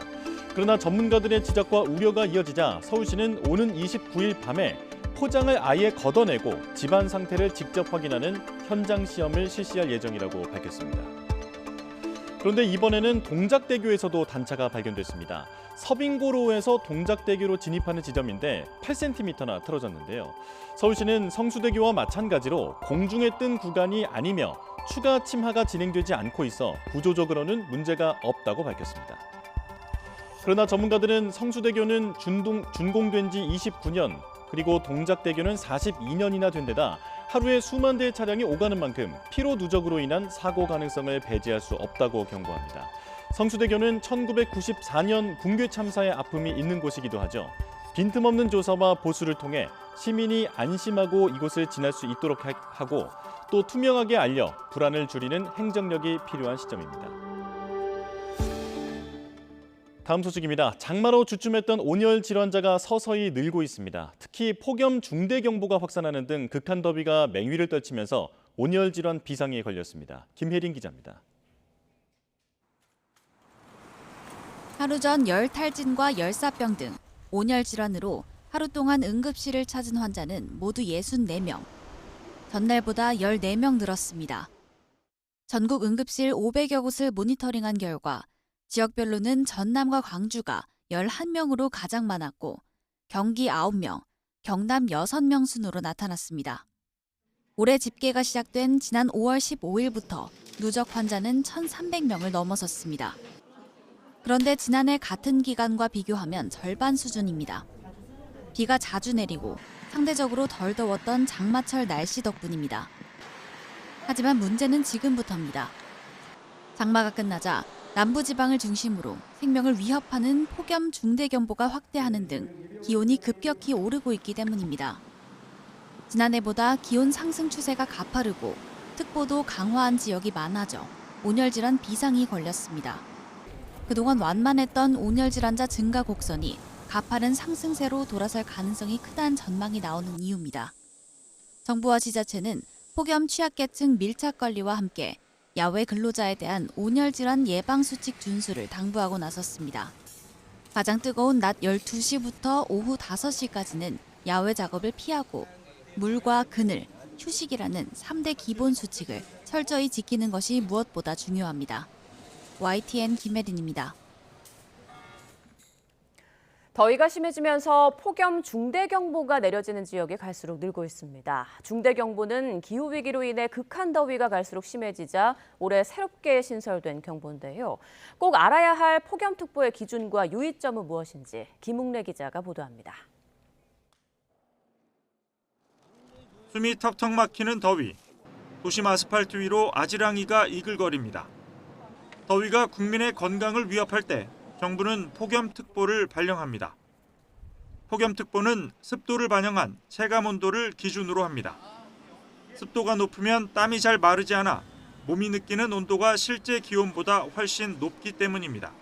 그러나 전문가들의 지적과 우려가 이어지자 서울시는 오는 29일 밤에 포장을 아예 걷어내고 집안 상태를 직접 확인하는 현장 시험을 실시할 예정이라고 밝혔습니다. 그런데 이번에는 동작대교에서도 단차가 발견됐습니다. 서빙고로에서 동작대교로 진입하는 지점인데 8cm나 틀어졌는데요. 서울시는 성수대교와 마찬가지로 공중에 뜬 구간이 아니며 추가 침하가 진행되지 않고 있어 구조적으로는 문제가 없다고 밝혔습니다. 그러나 전문가들은 성수대교는 준공된 지 29년, 그리고 동작대교는 42년이나 된 데다 하루에 수만 대의 차량이 오가는 만큼 피로 누적으로 인한 사고 가능성을 배제할 수 없다고 경고합니다. 성수대교는 1994년 붕괴 참사의 아픔이 있는 곳이기도 하죠. 빈틈없는 조사와 보수를 통해 시민이 안심하고 이곳을 지날 수 있도록 하고 또 투명하게 알려 불안을 줄이는 행정력이 필요한 시점입니다. 다음 소식입니다. 장마로 주춤했던 온열 질환자가 서서히 늘고 있습니다. 특히 폭염 중대경보가 확산하는 등 극한 더위가 맹위를 떨치면서 온열 질환 비상에 걸렸습니다. 김혜린 기자입니다. 하루 전 열 탈진과 열사병 등 온열 질환으로 하루 동안 응급실을 찾은 환자는 모두 64명. 전날보다 14명 늘었습니다. 전국 응급실 500여 곳을 모니터링한 결과 지역별로는 전남과 광주가 11명으로 가장 많았고 경기 9명, 경남 6명 순으로 나타났습니다. 올해 집계가 시작된 지난 5월 15일부터 누적 환자는 1,300명을 넘어섰습니다. 그런데 지난해 같은 기간과 비교하면 절반 수준입니다. 비가 자주 내리고 상대적으로 덜 더웠던 장마철 날씨 덕분입니다. 하지만 문제는 지금부터입니다. 장마가 끝나자 남부지방을 중심으로 생명을 위협하는 폭염 중대경보가 확대하는 등 기온이 급격히 오르고 있기 때문입니다. 지난해보다 기온 상승 추세가 가파르고 특보도 강화한 지역이 많아져 온열질환 비상이 걸렸습니다. 그동안 완만했던 온열질환자 증가 곡선이 가파른 상승세로 돌아설 가능성이 크다는 전망이 나오는 이유입니다. 정부와 지자체는 폭염 취약계층 밀착 관리와 함께 야외 근로자에 대한 온열질환 예방 수칙 준수를 당부하고 나섰습니다. 가장 뜨거운 낮 12시부터 오후 5시까지는 야외 작업을 피하고 물과 그늘, 휴식이라는 3대 기본 수칙을 철저히 지키는 것이 무엇보다 중요합니다. YTN 김혜린입니다. 더위가 심해지면서 폭염 중대경보가 내려지는 지역이 갈수록 늘고 있습니다. 중대경보는 기후위기로 인해 극한 더위가 갈수록 심해지자 올해 새롭게 신설된 경보인데요. 꼭 알아야 할 폭염특보의 기준과 유의점은 무엇인지 김웅래 기자가 보도합니다. 숨이 턱턱 막히는 더위. 도심 아스팔트 위로 아지랑이가 이글거립니다. 더위가 국민의 건강을 위협할 때 정부는 폭염특보를 발령합니다. 폭염특보는 습도를 반영한 체감온도를 기준으로 합니다. 습도가 높으면 땀이 잘 마르지 않아 몸이 느끼는 온도가 실제 기온보다 훨씬 높기 때문입니다.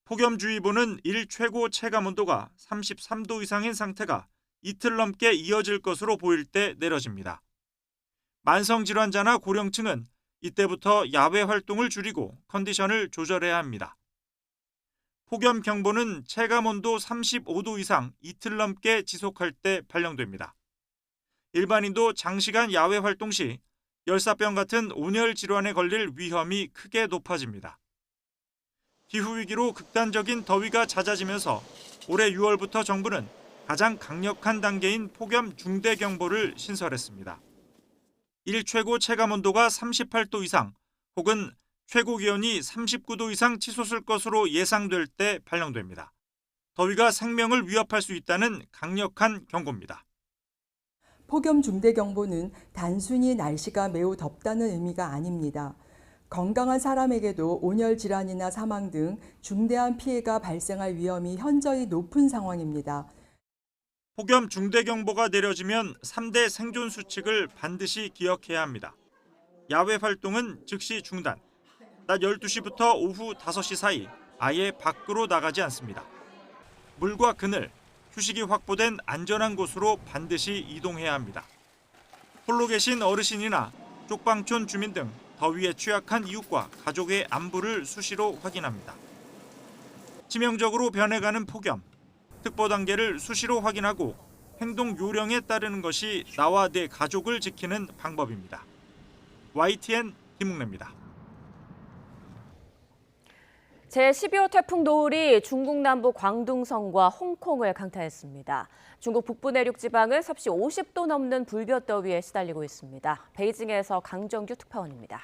폭염주의보는 일 최고 체감온도가 33도 이상인 상태가 이틀 넘게 이어질 것으로 보일 때 내려집니다. 만성질환자나 고령층은 이때부터 야외 활동을 줄이고 컨디션을 조절해야 합니다. 폭염경보는 체감온도 35도 이상 이틀 넘게 지속할 때 발령됩니다. 일반인도 장시간 야외 활동 시 열사병 같은 온열 질환에 걸릴 위험이 크게 높아집니다. 기후위기로 극단적인 더위가 잦아지면서 올해 6월부터 정부는 가장 강력한 단계인 폭염 중대경보를 신설했습니다. 일 최고 체감온도가 38도 이상 혹은 최고 기온이 39도 이상 치솟을 것으로 예상될 때 발령됩니다. 더위가 생명을 위협할 수 있다는 강력한 경고입니다. 폭염 중대경보는 단순히 날씨가 매우 덥다는 의미가 아닙니다. 건강한 사람에게도 온열 질환이나 사망 등 중대한 피해가 발생할 위험이 현저히 높은 상황입니다. 폭염 중대경보가 내려지면 3대 생존 수칙을 반드시 기억해야 합니다. 야외 활동은 즉시 중단. 낮 12시부터 오후 5시 사이 아예 밖으로 나가지 않습니다. 물과 그늘, 휴식이 확보된 안전한 곳으로 반드시 이동해야 합니다. 홀로 계신 어르신이나 쪽방촌 주민 등 더위에 취약한 이웃과 가족의 안부를 수시로 확인합니다. 치명적으로 변해가는 폭염, 특보 단계를 수시로 확인하고 행동 요령에 따르는 것이 나와 내 가족을 지키는 방법입니다. YTN 김웅래입니다. 제12호 태풍 노을이 중국 남부 광둥성과 홍콩을 강타했습니다. 중국 북부 내륙 지방은 섭씨 50도 넘는 불볕더위에 시달리고 있습니다. 베이징에서 강정규 특파원입니다.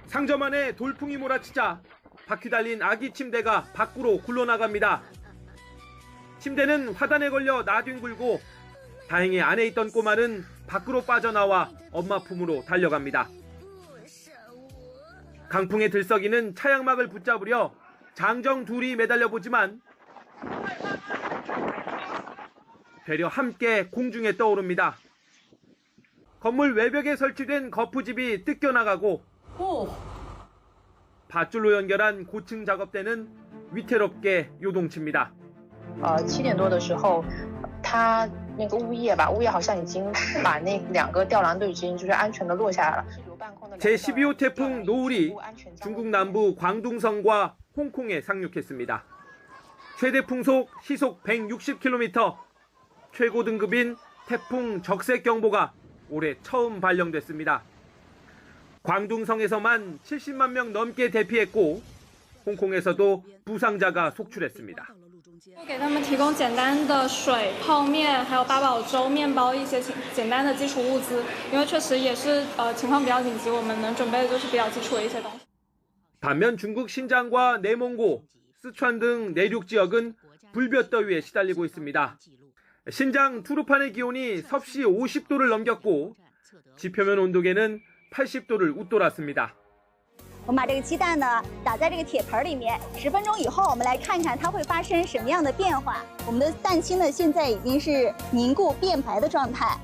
상점 안에 돌풍이 몰아치자 바퀴 달린 아기 침대가 밖으로 굴러나갑니다. 침대는 화단에 걸려 나뒹굴고 다행히 안에 있던 꼬마는 밖으로 빠져나와 엄마 품으로 달려갑니다. 강풍에 들썩이는 차양막을 붙잡으려 장정 둘이 매달려보지만 되려 함께 공중에 떠오릅니다. 건물 외벽에 설치된 거푸집이 뜯겨나가고 밧줄로 연결한 고층 작업대는 위태롭게 요동칩니다. 7点多的时候，他那个物业好像已经把那2个吊篮都已经就是安全的落下来了。 제12호 태풍 노을이 중국 남부 광둥성과 홍콩에 상륙했습니다. 최대 풍속 시속 160km, 최고 등급인 태풍 적색경보가 올해 처음 발령됐습니다. 광둥성에서만 70만 명 넘게 대피했고 홍콩에서도 부상자가 속출했습니다. 给他们提供简单的水、泡面，还有八宝粥、面包一些简单的基础物资，因为确实也是情况比较紧急，我们能准备的就是比较基础的一些东西。 반면 중국 신장과 내몽고, 스촨 등 내륙 지역은 불볕더위에 시달리고 있습니다. 신장 투르판의 기온이 섭씨 50도를 넘겼고 지표면 온도계는 80도를 웃돌았습니다. 我们把这个鸡蛋呢打在这个铁盆里面，10分钟以后，我们来看看它会发生什么样的变化。我们的蛋清呢，现在已经是凝固变白的状态。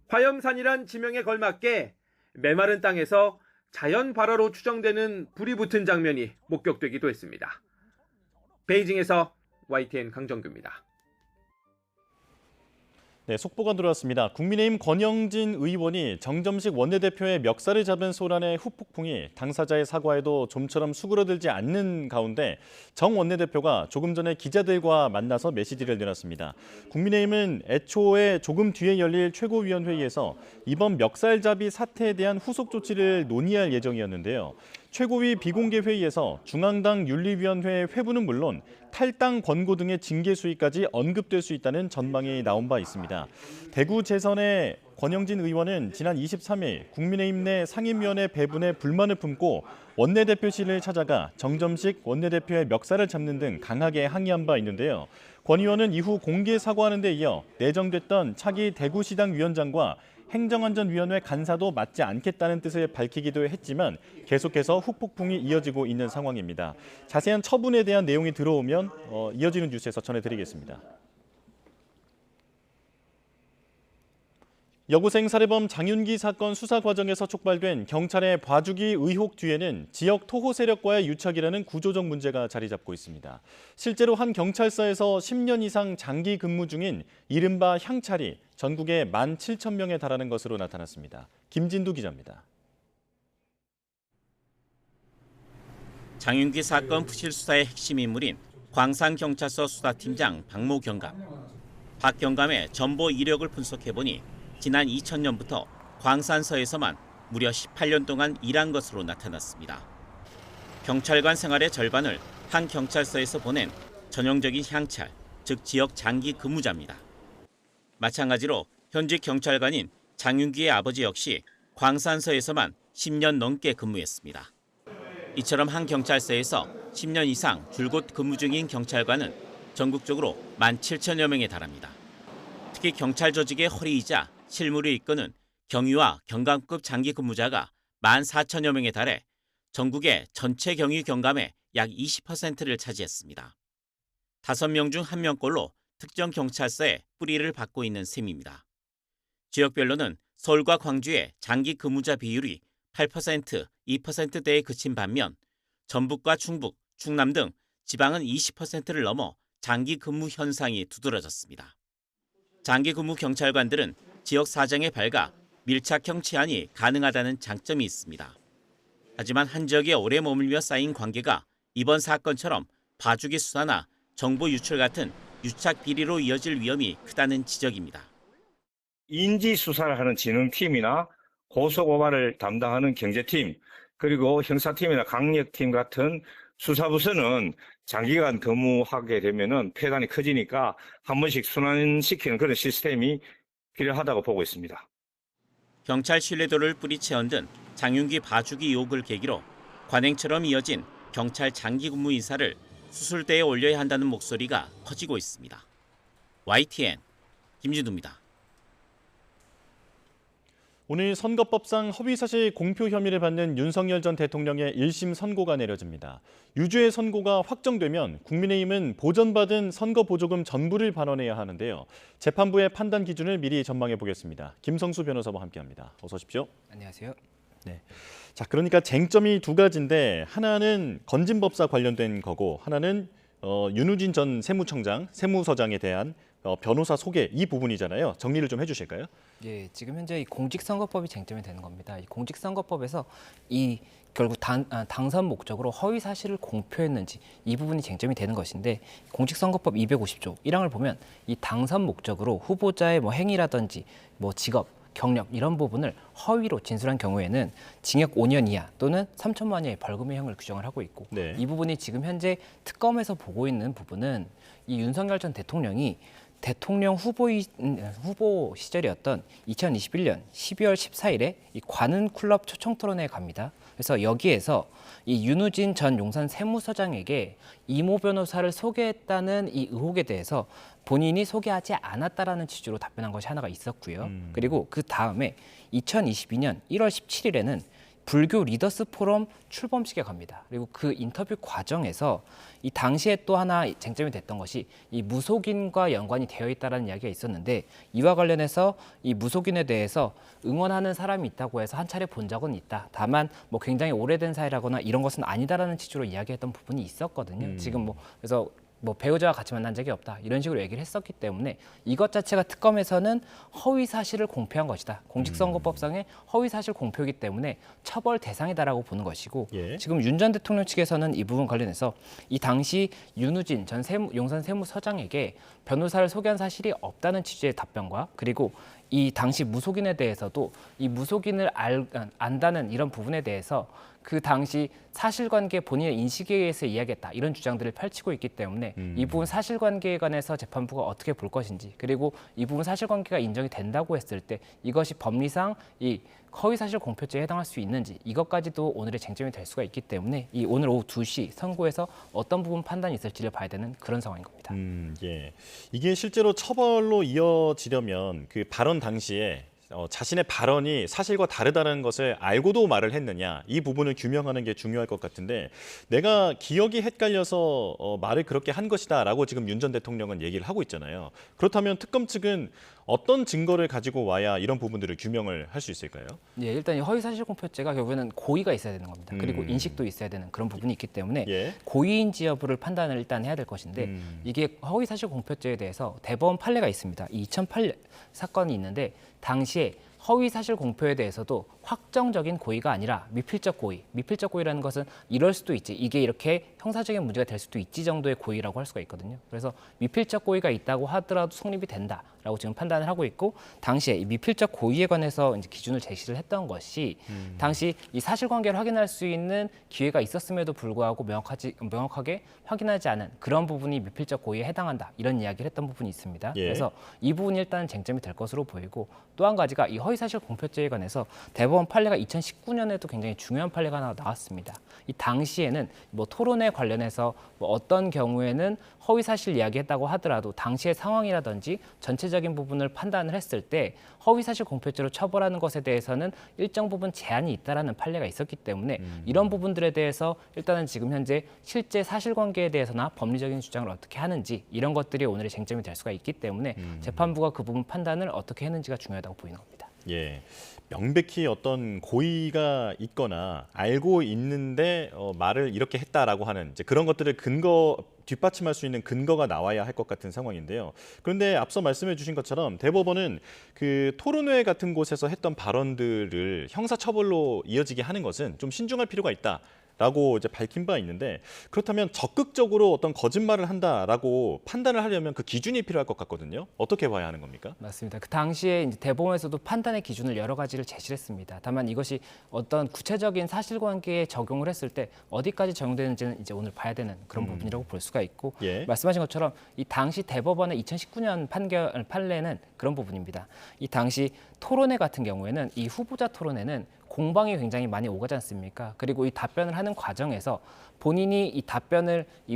화염산이란 지명에 걸맞게 메마른 땅에서 자연 발화로 추정되는 불이 붙은 장면이 목격되기도 했습니다. 베이징에서 YTN 강정규입니다. 네, 속보가 들어왔습니다. 국민의힘 권영진 의원이 정점식 원내대표의 멱살을 잡은 소란의 후폭풍이 당사자의 사과에도 좀처럼 수그러들지 않는 가운데 정 원내대표가 조금 전에 기자들과 만나서 메시지를 내놨습니다. 국민의힘은 애초에 조금 뒤에 열릴 최고위원회의에서 이번 멱살잡이 사태에 대한 후속 조치를 논의할 예정이었는데요. 최고위 비공개 회의에서 중앙당 윤리위원회의 회부는 물론 탈당 권고 등의 징계 수위까지 언급될 수 있다는 전망이 나온 바 있습니다. 대구 재선의 권영진 의원은 지난 23일 국민의힘 내 상임위원회 배분에 불만을 품고 원내대표실을 찾아가 정점식 원내대표의 멱살을 잡는 등 강하게 항의한 바 있는데요. 권 의원은 이후 공개 사과하는 데 이어 내정됐던 차기 대구시당 위원장과 행정안전위원회 간사도 맡지 않겠다는 뜻을 밝히기도 했지만 계속해서 후폭풍이 이어지고 있는 상황입니다. 자세한 처분에 대한 내용이 들어오면 이어지는 뉴스에서 전해드리겠습니다. 여고생 살해범 장윤기 사건 수사 과정에서 촉발된 경찰의 봐주기 의혹 뒤에는 지역 토호 세력과의 유착이라는 구조적 문제가 자리 잡고 있습니다. 실제로 한 경찰서에서 10년 이상 장기 근무 중인 이른바 향찰이 전국에 17,000명에 달하는 것으로 나타났습니다. 김진두 기자입니다. 장윤기 사건 부실 수사의 핵심 인물인 광산경찰서 수사팀장 박모 경감. 박 경감의 전보 이력을 분석해보니 지난 2000년부터 광산서에서만 무려 18년 동안 일한 것으로 나타났습니다. 경찰관 생활의 절반을 한 경찰서에서 보낸 전형적인 향찰, 즉 지역 장기 근무자입니다. 마찬가지로 현직 경찰관인 장윤기의 아버지 역시 광산서에서만 10년 넘게 근무했습니다. 이처럼 한 경찰서에서 10년 이상 줄곧 근무 중인 경찰관은 전국적으로 17,000여 명에 달합니다. 특히 경찰 조직의 허리이자 실무를 이끄는 경위와 경감급 장기 근무자가 14,000여 명에 달해 전국의 전체 경위 경감의 약 20%를 차지했습니다. 5명 중 1명꼴로 특정 경찰서에 뿌리를 받고 있는 셈입니다. 지역별로는 서울과 광주의 장기 근무자 비율이 8%, 2%대에 그친 반면 전북과 충북, 충남 등 지방은 20%를 넘어 장기 근무 현상이 두드러졌습니다. 장기 근무 경찰관들은 지역 사정에 밝아 밀착형 치안이 가능하다는 장점이 있습니다. 하지만 한 지역에 오래 머물며 쌓인 관계가 이번 사건처럼 봐주기 수사나 정보 유출 같은 유착 비리로 이어질 위험이 크다는 지적입니다. 인지 수사를 하는 진흥팀이나 고소고발을 담당하는 경제팀, 그리고 형사팀이나 강력팀 같은 수사부서는 장기간 근무하게 되면은 폐단이 커지니까 한 번씩 순환시키는 그런 시스템이 필요하다고 보고 있습니다. 경찰 신뢰도를 뿌리채운 듯 장윤기 봐주기 의혹을 계기로 관행처럼 이어진 경찰 장기 근무 인사를 수술대에 올려야 한다는 목소리가 커지고 있습니다. YTN 김진두입니다. 오늘 선거법상 허위사실 공표 혐의를 받는 윤석열 전 대통령의 1심 선고가 내려집니다. 유죄의 선고가 확정되면 국민의힘은 보전받은 선거보조금 전부를 반환해야 하는데요. 재판부의 판단 기준을 미리 전망해 보겠습니다. 김성수 변호사와 함께합니다. 어서 오십시오. 안녕하세요. 네. 자, 그러니까 쟁점이 두 가지인데 하나는 건진법사 관련된 거고 하나는 윤우진 전 세무청장, 세무서장에 대한 변호사 소개 이 부분이잖아요. 정리를 좀 해주실까요? 예, 지금 현재 이 공직선거법이 쟁점이 되는 겁니다. 이 공직선거법에서 결국 당선 목적으로 허위 사실을 공표했는지 이 부분이 쟁점이 되는 것인데 공직선거법 250조 1항을 보면 이 당선 목적으로 후보자의 행위라든지 직업, 경력 이런 부분을 허위로 진술한 경우에는 징역 5년 이하 또는 3천만 원의 벌금의 형을 규정을 하고 있고 이 부분이 지금 현재 특검에서 보고 있는 부분은 이 윤석열 전 대통령이 대통령 후보 시절이었던 2021년 12월 14일에 이 관훈클럽 초청 토론회에 갑니다. 그래서 여기에서 이 윤우진 전 용산 세무서장에게 이모 변호사를 소개했다는 이 의혹에 대해서 본인이 소개하지 않았다라는 취지로 답변한 것이 하나가 있었고요. 그리고 그 다음에 2022년 1월 17일에는 불교 리더스 포럼 출범식에 갑니다. 그리고 그 인터뷰 과정에서 이 당시에 또 하나 쟁점이 됐던 것이 이 무속인과 연관이 되어 있다는 이야기가 있었는데 이와 관련해서 이 무속인에 대해서 응원하는 사람이 있다고 해서 한 차례 본 적은 있다. 다만 뭐 굉장히 오래된 사이라거나 이런 것은 아니다라는 취지로 이야기했던 부분이 있었거든요. 지금 그래서 배우자와 같이 만난 적이 없다 이런 식으로 얘기를 했었기 때문에 이것 자체가 특검에서는 허위 사실을 공표한 것이다. 공직선거법상의 허위 사실 공표이기 때문에 처벌 대상이다라고 보는 것이고 지금 윤 전 대통령 측에서는 이 부분 관련해서 이 당시 윤우진 전 용산 세무서장에게 변호사를 소개한 사실이 없다는 취지의 답변과 그리고 이 당시 무속인에 대해서도 이 무속인을 안다는 이런 부분에 대해서 그 당시 사실관계 본인의 인식에 의해서 이야기했다 이런 주장들을 펼치고 있기 때문에 이 부분 사실관계에 관해서 재판부가 어떻게 볼 것인지 그리고 이 부분 사실관계가 인정이 된다고 했을 때 이것이 법리상 이 허위사실 공표죄에 해당할 수 있는지 이것까지도 오늘의 쟁점이 될 수가 있기 때문에 이 오늘 오후 2시 선고에서 어떤 부분 판단이 있을지를 봐야 되는 그런 상황인 겁니다. 예. 이게 실제로 처벌로 이어지려면 그 발언 당시에 자신의 발언이 사실과 다르다는 것을 알고도 말을 했느냐 이 부분을 규명하는 게 중요할 것 같은데 내가 기억이 헷갈려서 말을 그렇게 한 것이다라고 지금 윤 전 대통령은 얘기를 하고 있잖아요. 그렇다면 특검 측은 어떤 증거를 가지고 와야 이런 부분들을 규명을 할 수 있을까요? 예, 일단 이 허위사실공표죄가 결국에는 고의가 있어야 되는 겁니다. 그리고 인식도 있어야 되는 그런 부분이 있기 때문에 고의인지 여부를 판단을 일단 해야 될 것인데 이게 허위사실공표죄에 대해서 대법원 판례가 있습니다. 2008년 사건이 있는데 당시에 허위사실 공표에 대해서도 확정적인 고의가 아니라 미필적 고의. 미필적 고의라는 것은 이럴 수도 있지. 이게 이렇게 형사적인 문제가 될 수도 있지 정도의 고의라고 할 수가 있거든요. 그래서 미필적 고의가 있다고 하더라도 성립이 된다라고 지금 판단을 하고 있고 당시에 이 미필적 고의에 관해서 이제 기준을 제시를 했던 것이 당시 이 사실관계를 확인할 수 있는 기회가 있었음에도 불구하고 명확하게 확인하지 않은 그런 부분이 미필적 고의에 해당한다. 이런 이야기를 했던 부분이 있습니다. 그래서 이 부분이 일단 쟁점이 될 것으로 보이고 또 한 가지가 이 허위사실 공표죄에 관해서 대법원 판례가 2019년에도 굉장히 중요한 판례가 하나 나왔습니다. 이 당시에는 토론회 관련해서 어떤 경우에는 허위사실 이야기했다고 하더라도 당시의 상황이라든지 전체적인 부분을 판단을 했을 때 허위사실 공표죄로 처벌하는 것에 대해서는 일정 부분 제한이 있다라는 판례가 있었기 때문에 이런 부분들에 대해서 일단은 지금 현재 실제 사실관계에 대해서나 법리적인 주장을 어떻게 하는지 이런 것들이 오늘의 쟁점이 될 수가 있기 때문에 재판부가 그 부분 판단을 어떻게 했는지가 중요하다고 보이는 겁니다. 예. 명백히 어떤 고의가 있거나 알고 있는데 말을 이렇게 했다라고 하는 이제 그런 것들을 뒷받침할 수 있는 근거가 나와야 할 것 같은 상황인데요. 그런데 앞서 말씀해 주신 것처럼 대법원은 그 토론회 같은 곳에서 했던 발언들을 형사처벌로 이어지게 하는 것은 좀 신중할 필요가 있다. 라고 이제 밝힌 바 있는데 그렇다면 적극적으로 어떤 거짓말을 한다라고 판단을 하려면 그 기준이 필요할 것 같거든요. 어떻게 봐야 하는 겁니까? 맞습니다. 그 당시에 이제 대법원에서도 판단의 기준을 여러 가지를 제시를 했습니다. 다만 이것이 어떤 구체적인 사실관계에 적용을 했을 때 어디까지 적용되는지는 이제 오늘 봐야 되는 그런 부분이라고 볼 수가 있고 말씀하신 것처럼 이 당시 대법원의 2019년 판례는 그런 부분입니다. 이 당시 토론회 같은 경우에는 이 후보자 토론회는 공방이 굉장히 많이 오가지 않습니까? 그리고 이 답변을 하는 과정에서 본인이 이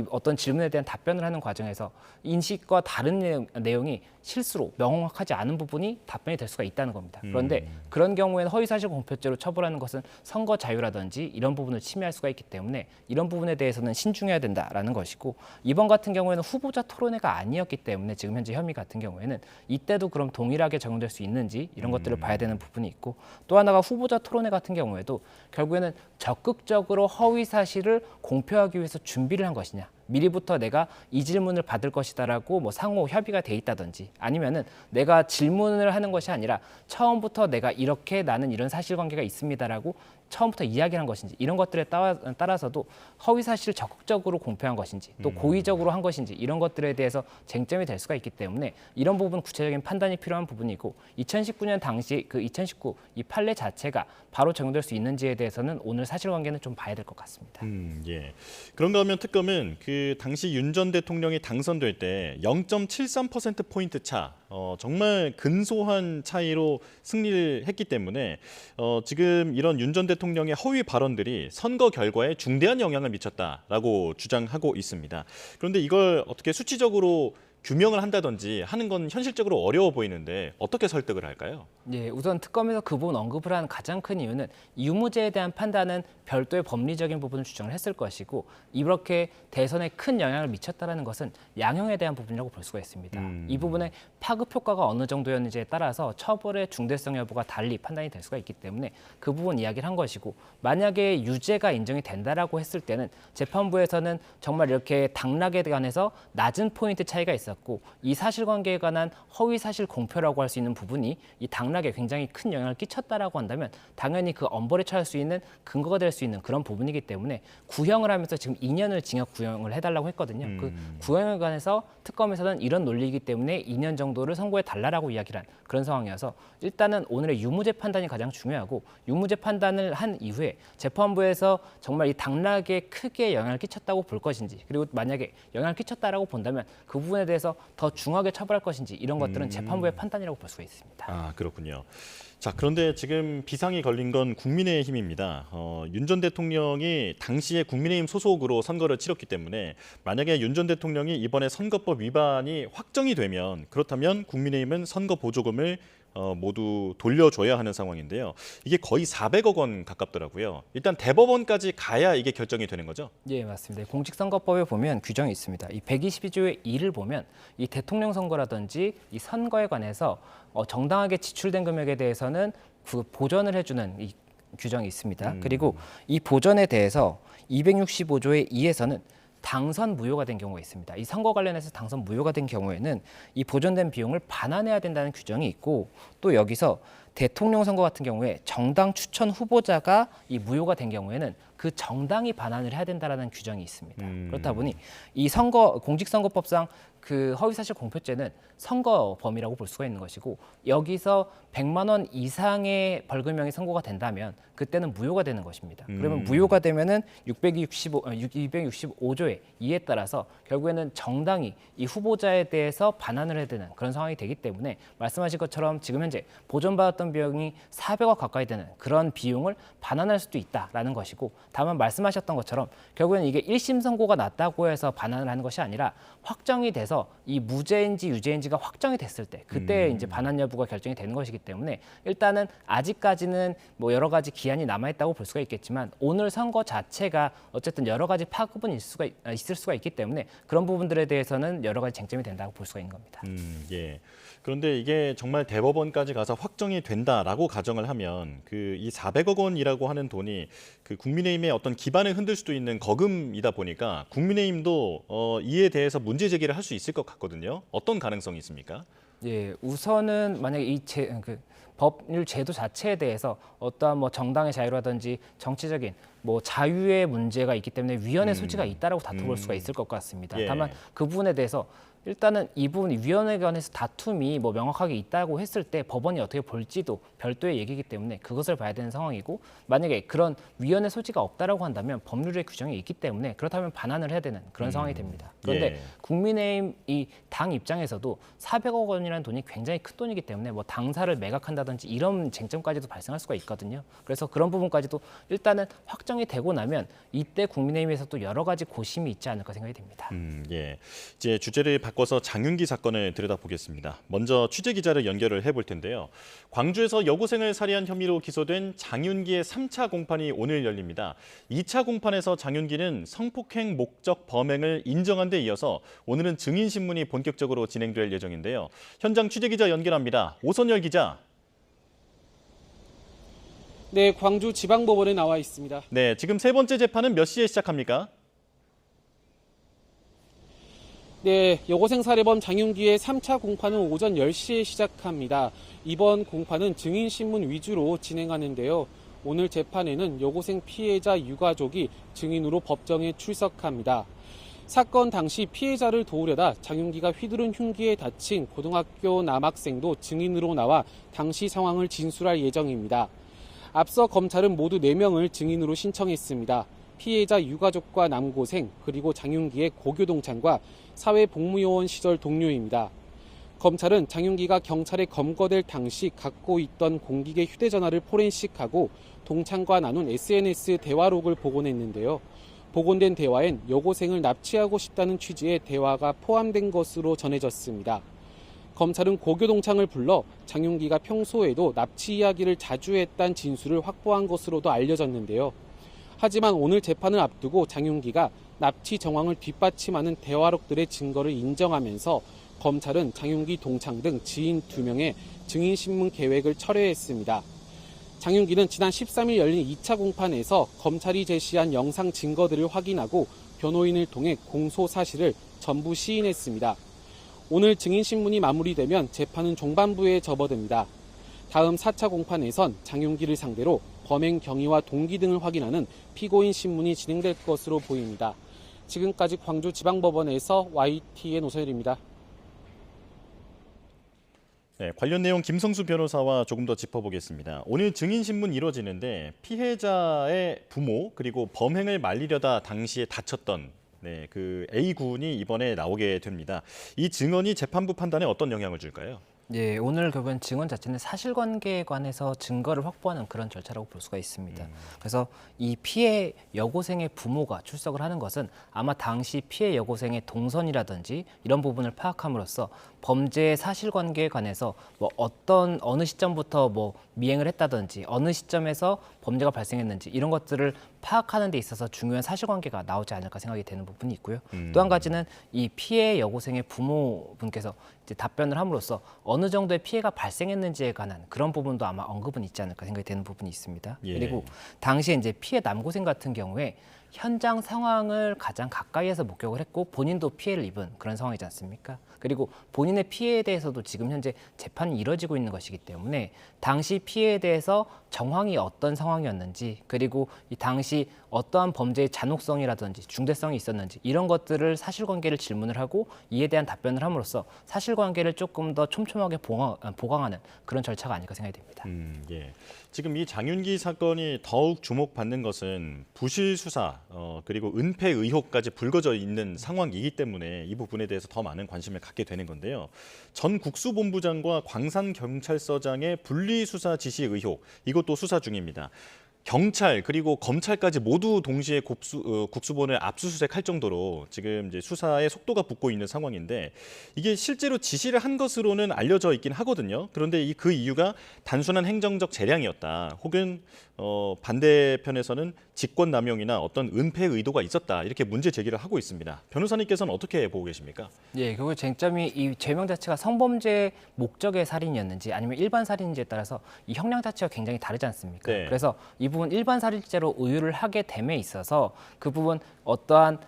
어떤 질문에 대한 답변을 하는 과정에서 인식과 다른 내용이 실수로 명확하지 않은 부분이 답변이 될 수가 있다는 겁니다. 그런데 그런 경우에는 허위사실 공표죄로 처벌하는 것은 선거 자유라든지 이런 부분을 침해할 수가 있기 때문에 이런 부분에 대해서는 신중해야 된다라는 것이고 이번 같은 경우에는 후보자 토론회가 아니었기 때문에 지금 현재 혐의 같은 경우에는 이때도 그럼 동일하게 적용될 수 있는지 이런 것들을 봐야 되는 부분이 있고 또 하나가 후보자 토론회 같은 경우에도 결국에는 적극적으로 허위사실을 공표하기 위해서 준비를 한 것이냐. 미리부터 내가 이 질문을 받을 것이다라고 상호 협의가 돼 있다든지 아니면은 내가 질문을 하는 것이 아니라 처음부터 내가 이렇게 나는 이런 사실관계가 있습니다라고 처음부터 이야기한 것인지 이런 것들에 따라서도 허위 사실을 적극적으로 공표한 것인지 또 고의적으로 한 것인지 이런 것들에 대해서 쟁점이 될 수가 있기 때문에 이런 부분 구체적인 판단이 필요한 부분이고 2019년 당시 그 2019 이 판례 자체가 바로 적용될 수 있는지에 대해서는 오늘 사실관계는 좀 봐야 될 것 같습니다. 예. 그런가 하면 특검은 그 당시 윤 전 대통령이 당선될 때 0.73%포인트 차, 정말 근소한 차이로 승리를 했기 때문에 지금 이런 윤 전 대통령의 허위 발언들이 선거 결과에 중대한 영향을 미쳤다라고 주장하고 있습니다. 그런데 이걸 어떻게 수치적으로 규명을 한다든지 하는 건 현실적으로 어려워 보이는데 어떻게 설득을 할까요? 예, 우선 특검에서 그 부분 언급을 한 가장 큰 이유는 유무죄에 대한 판단은 별도의 법리적인 부분을 주장을 했을 것이고 이렇게 대선에 큰 영향을 미쳤다는 것은 양형에 대한 부분이라고 볼 수가 있습니다. 이 부분에 파급 효과가 어느 정도였는지에 따라서 처벌의 중대성 여부가 달리 판단이 될 수가 있기 때문에 그 부분 이야기를 한 것이고 만약에 유죄가 인정이 된다라고 했을 때는 재판부에서는 정말 이렇게 당락에 관해서 낮은 포인트 차이가 있었고 이 사실관계에 관한 허위 사실 공표라고 할 수 있는 부분이 이 당락에 굉장히 큰 영향을 끼쳤다라고 한다면 당연히 그 엄벌에 처할 수 있는 근거가 될 수 있는 그런 부분이기 때문에 구형을 하면서 지금 2년을 징역 구형을 해달라고 했거든요. 그 구형에 관해서 특검에서는 이런 논리이기 때문에 2년 정도를 선고해 달라라고 이야기를 한 그런 상황이어서 일단은 오늘의 유무죄 판단이 가장 중요하고 유무죄 판단을 한 이후에 재판부에서 정말 이 당락에 크게 영향을 끼쳤다고 볼 것인지 그리고 만약에 영향을 끼쳤다라고 본다면 그 부분에 대해서 더 중하게 처벌할 것인지 이런 것들은 재판부의 판단이라고 볼 수가 있습니다. 아, 그렇군요. 자, 그런데 지금 비상이 걸린 건 국민의힘입니다. 윤 전 대통령이 당시에 국민의힘 소속으로 선거를 치렀기 때문에 만약에 윤 전 대통령이 이번에 선거법 위반이 확정이 되면 그렇다면 국민의힘은 선거 보조금을 모두 돌려줘야 하는 상황인데요. 이게 거의 400억 원 가깝더라고요. 일단 대법원까지 가야 이게 결정이 되는 거죠? 예, 맞습니다. 공직선거법에 보면 규정이 있습니다. 이 122조의 2를 보면 이 대통령 선거라든지 이 선거에 관해서 정당하게 지출된 금액에 대해서는 그 보전을 해주는 이 규정이 있습니다. 그리고 이 보전에 대해서 265조의 2에서는 당선 무효가 된 경우가 있습니다. 이 선거 관련해서 당선 무효가 된 경우에는 이 보전된 비용을 반환해야 된다는 규정이 있고 또 여기서 대통령 선거 같은 경우에 정당 추천 후보자가 이 무효가 된 경우에는 그 정당이 반환을 해야 된다라는 규정이 있습니다. 그렇다 보니 이 공직선거법상 그 허위사실 공표죄는 선거범이라고 볼 수가 있는 것이고 여기서 100만 원 이상의 벌금형이 선고가 된다면 그때는 무효가 되는 것입니다. 그러면 무효가 되면은 265조의 2에 따라서 결국에는 정당이 이 후보자에 대해서 반환을 해야 되는 그런 상황이 되기 때문에 말씀하신 것처럼 지금 현재 보전받았던 비용이 400억 가까이 되는 그런 비용을 반환할 수도 있다라는 것이고 다만 말씀하셨던 것처럼 결국에는 이게 1심 선고가 났다고 해서 반환을 하는 것이 아니라 확정이 돼서 이 무죄인지 유죄인지가 확정이 됐을 때 그때 이제 반환 여부가 결정이 되는 것이기 때문에 일단은 아직까지는 뭐 여러 가지 기한이 남아 있다고 볼 수가 있겠지만 오늘 선거 자체가 어쨌든 여러 가지 파급은 있을 수가 있기 때문에 그런 부분들에 대해서는 여러 가지 쟁점이 된다고 볼 수가 있는 겁니다. 예. 그런데 이게 정말 대법원까지 가서 확정이 된다라고 가정을 하면 그 이 400억 원이라고 하는 돈이 그 국민의힘의 어떤 기반을 흔들 수도 있는 거금이다 보니까 국민의힘도 이에 대해서 문제 제기를 할 수 있을 것 같거든요. 어떤 가능성이 있습니까? 예, 우선은 만약에 이 법률 제도 자체에 대해서 어떠한 뭐 정당의 자유라든지 정치적인 뭐 자유의 문제가 있기 때문에 위헌의 소지가 있다라고 다투볼 수가 있을 것 같습니다. 예. 다만 그 부분에 대해서 일단은 이 부분이 위헌에 관해서 다툼이 뭐 명확하게 있다고 했을 때 법원이 어떻게 볼지도 별도의 얘기이기 때문에 그것을 봐야 되는 상황이고 만약에 그런 위헌의 소지가 없다라고 한다면 법률의 규정이 있기 때문에 그렇다면 반환을 해야 되는 그런 상황이 됩니다. 그런데 국민의힘 이 당 입장에서도 400억 원이라는 돈이 굉장히 큰 돈이기 때문에 뭐 당사를 매각한다든지 이런 쟁점까지도 발생할 수가 있거든요. 그래서 그런 부분까지도 일단은 확정이 되고 나면 이때 국민의힘에서도 여러 가지 고심이 있지 않을까 생각이 됩니다. 예. 이제 주제를 바꿔서 장윤기 사건을 들여다보겠습니다. 먼저 취재 기자를 연결을 해볼 텐데요. 광주에서 여고생을 살해한 혐의로 기소된 장윤기의 3차 공판이 오늘 열립니다. 2차 공판에서 장윤기는 성폭행 목적 범행을 인정한 데 이어서 오늘은 증인신문이 본격적으로 진행될 예정인데요. 현장 취재 기자 연결합니다. 오선열 기자. 네, 광주지방법원에 나와 있습니다. 네, 지금 세 번째 재판은 몇 시에 시작합니까? 네, 여고생 살해범 장윤기의 3차 공판은 오전 10시에 시작합니다. 이번 공판은 증인신문 위주로 진행하는데요. 오늘 재판에는 여고생 피해자 유가족이 증인으로 법정에 출석합니다. 사건 당시 피해자를 도우려다 장윤기가 휘두른 흉기에 다친 고등학교 남학생도 증인으로 나와 당시 상황을 진술할 예정입니다. 앞서 검찰은 모두 4명을 증인으로 신청했습니다. 피해자 유가족과 남고생, 그리고 장윤기의 고교 동창과 사회복무요원 시절 동료입니다. 검찰은 장윤기가 경찰에 검거될 당시 갖고 있던 공직의 휴대전화를 포렌식하고 동창과 나눈 SNS 대화록을 복원했는데요. 복원된 대화엔 여고생을 납치하고 싶다는 취지의 대화가 포함된 것으로 전해졌습니다. 검찰은 고교 동창을 불러 장윤기가 평소에도 납치 이야기를 자주 했다는 진술을 확보한 것으로도 알려졌는데요. 하지만 오늘 재판을 앞두고 장윤기가 납치 정황을 뒷받침하는 대화록들의 증거를 인정하면서 검찰은 장윤기 동창 등 지인 2명의 증인신문 계획을 철회했습니다. 장윤기는 지난 13일 열린 2차 공판에서 검찰이 제시한 영상 증거들을 확인하고 변호인을 통해 공소 사실을 전부 시인했습니다. 오늘 증인신문이 마무리되면 재판은 종반부에 접어듭니다. 다음 4차 공판에선 장윤기를 상대로 범행 경위와 동기 등을 확인하는 피고인 신문이 진행될 것으로 보입니다. 지금까지 광주지방법원에서 YTN 노선일입니다. 네, 관련 내용 김성수 변호사와 조금 더 짚어보겠습니다. 오늘 증인신문 이뤄지는데 피해자의 부모 그리고 범행을 말리려다 당시에 다쳤던 그 A군이 이번에 나오게 됩니다. 이 증언이 재판부 판단에 어떤 영향을 줄까요? 예, 오늘 결국엔 증언 자체는 사실관계에 관해서 증거를 확보하는 그런 절차라고 볼 수가 있습니다. 그래서 이 피해 여고생의 부모가 출석을 하는 것은 아마 당시 피해 여고생의 동선이라든지 이런 부분을 파악함으로써 범죄의 사실관계에 관해서 어느 시점부터 미행을 했다든지 어느 시점에서 범죄가 발생했는지 이런 것들을 파악하는 데 있어서 중요한 사실관계가 나오지 않을까 생각이 되는 부분이 있고요. 또 한 가지는 이 피해 여고생의 부모분께서 이제 답변을 함으로써 어느 정도의 피해가 발생했는지에 관한 그런 부분도 아마 언급은 있지 않을까 생각이 되는 부분이 있습니다. 예. 그리고 당시에 이제 피해 남고생 같은 경우에 현장 상황을 가장 가까이에서 목격을 했고 본인도 피해를 입은 그런 상황이지 않습니까? 그리고 본인의 피해에 대해서도 지금 현재 재판이 이뤄지고 있는 것이기 때문에 당시 피해에 대해서 정황이 어떤 상황이었는지 그리고 이 당시 어떠한 범죄의 잔혹성이라든지 중대성이 있었는지 이런 것들을 사실관계를 질문을 하고 이에 대한 답변을 함으로써 사실관계를 조금 더 촘촘하게 보강하는 그런 절차가 아닐까 생각이 됩니다. 예. 지금 이 장윤기 사건이 더욱 주목받는 것은 부실 수사 그리고 은폐 의혹까지 불거져 있는 상황이기 때문에 이 부분에 대해서 더 많은 관심을 갖게 되는 건데요. 전 국수본부장과 광산경찰서장의 분리수사 지시 의혹 이것도 수사 중입니다. 경찰 그리고 검찰까지 모두 동시에 국수본을 압수수색할 정도로 지금 이제 수사에 속도가 붙고 있는 상황인데 이게 실제로 지시를 한 것으로는 알려져 있긴 하거든요. 그런데 그 이유가 단순한 행정적 재량이었다. 혹은 반대편에서는 직권남용이나 어떤 은폐 의도가 있었다. 이렇게 문제 제기를 하고 있습니다. 변호사님께서는 어떻게 보고 계십니까? 예, 결국 쟁점이 이 죄명 자체가 성범죄 목적의 살인이었는지 아니면 일반 살인인지에 따라서 이 형량 자체가 굉장히 다르지 않습니까? 네. 그래서 이 부분 일반 살인죄로 의유를 하게 됨에 있어서 그 부분 어떠한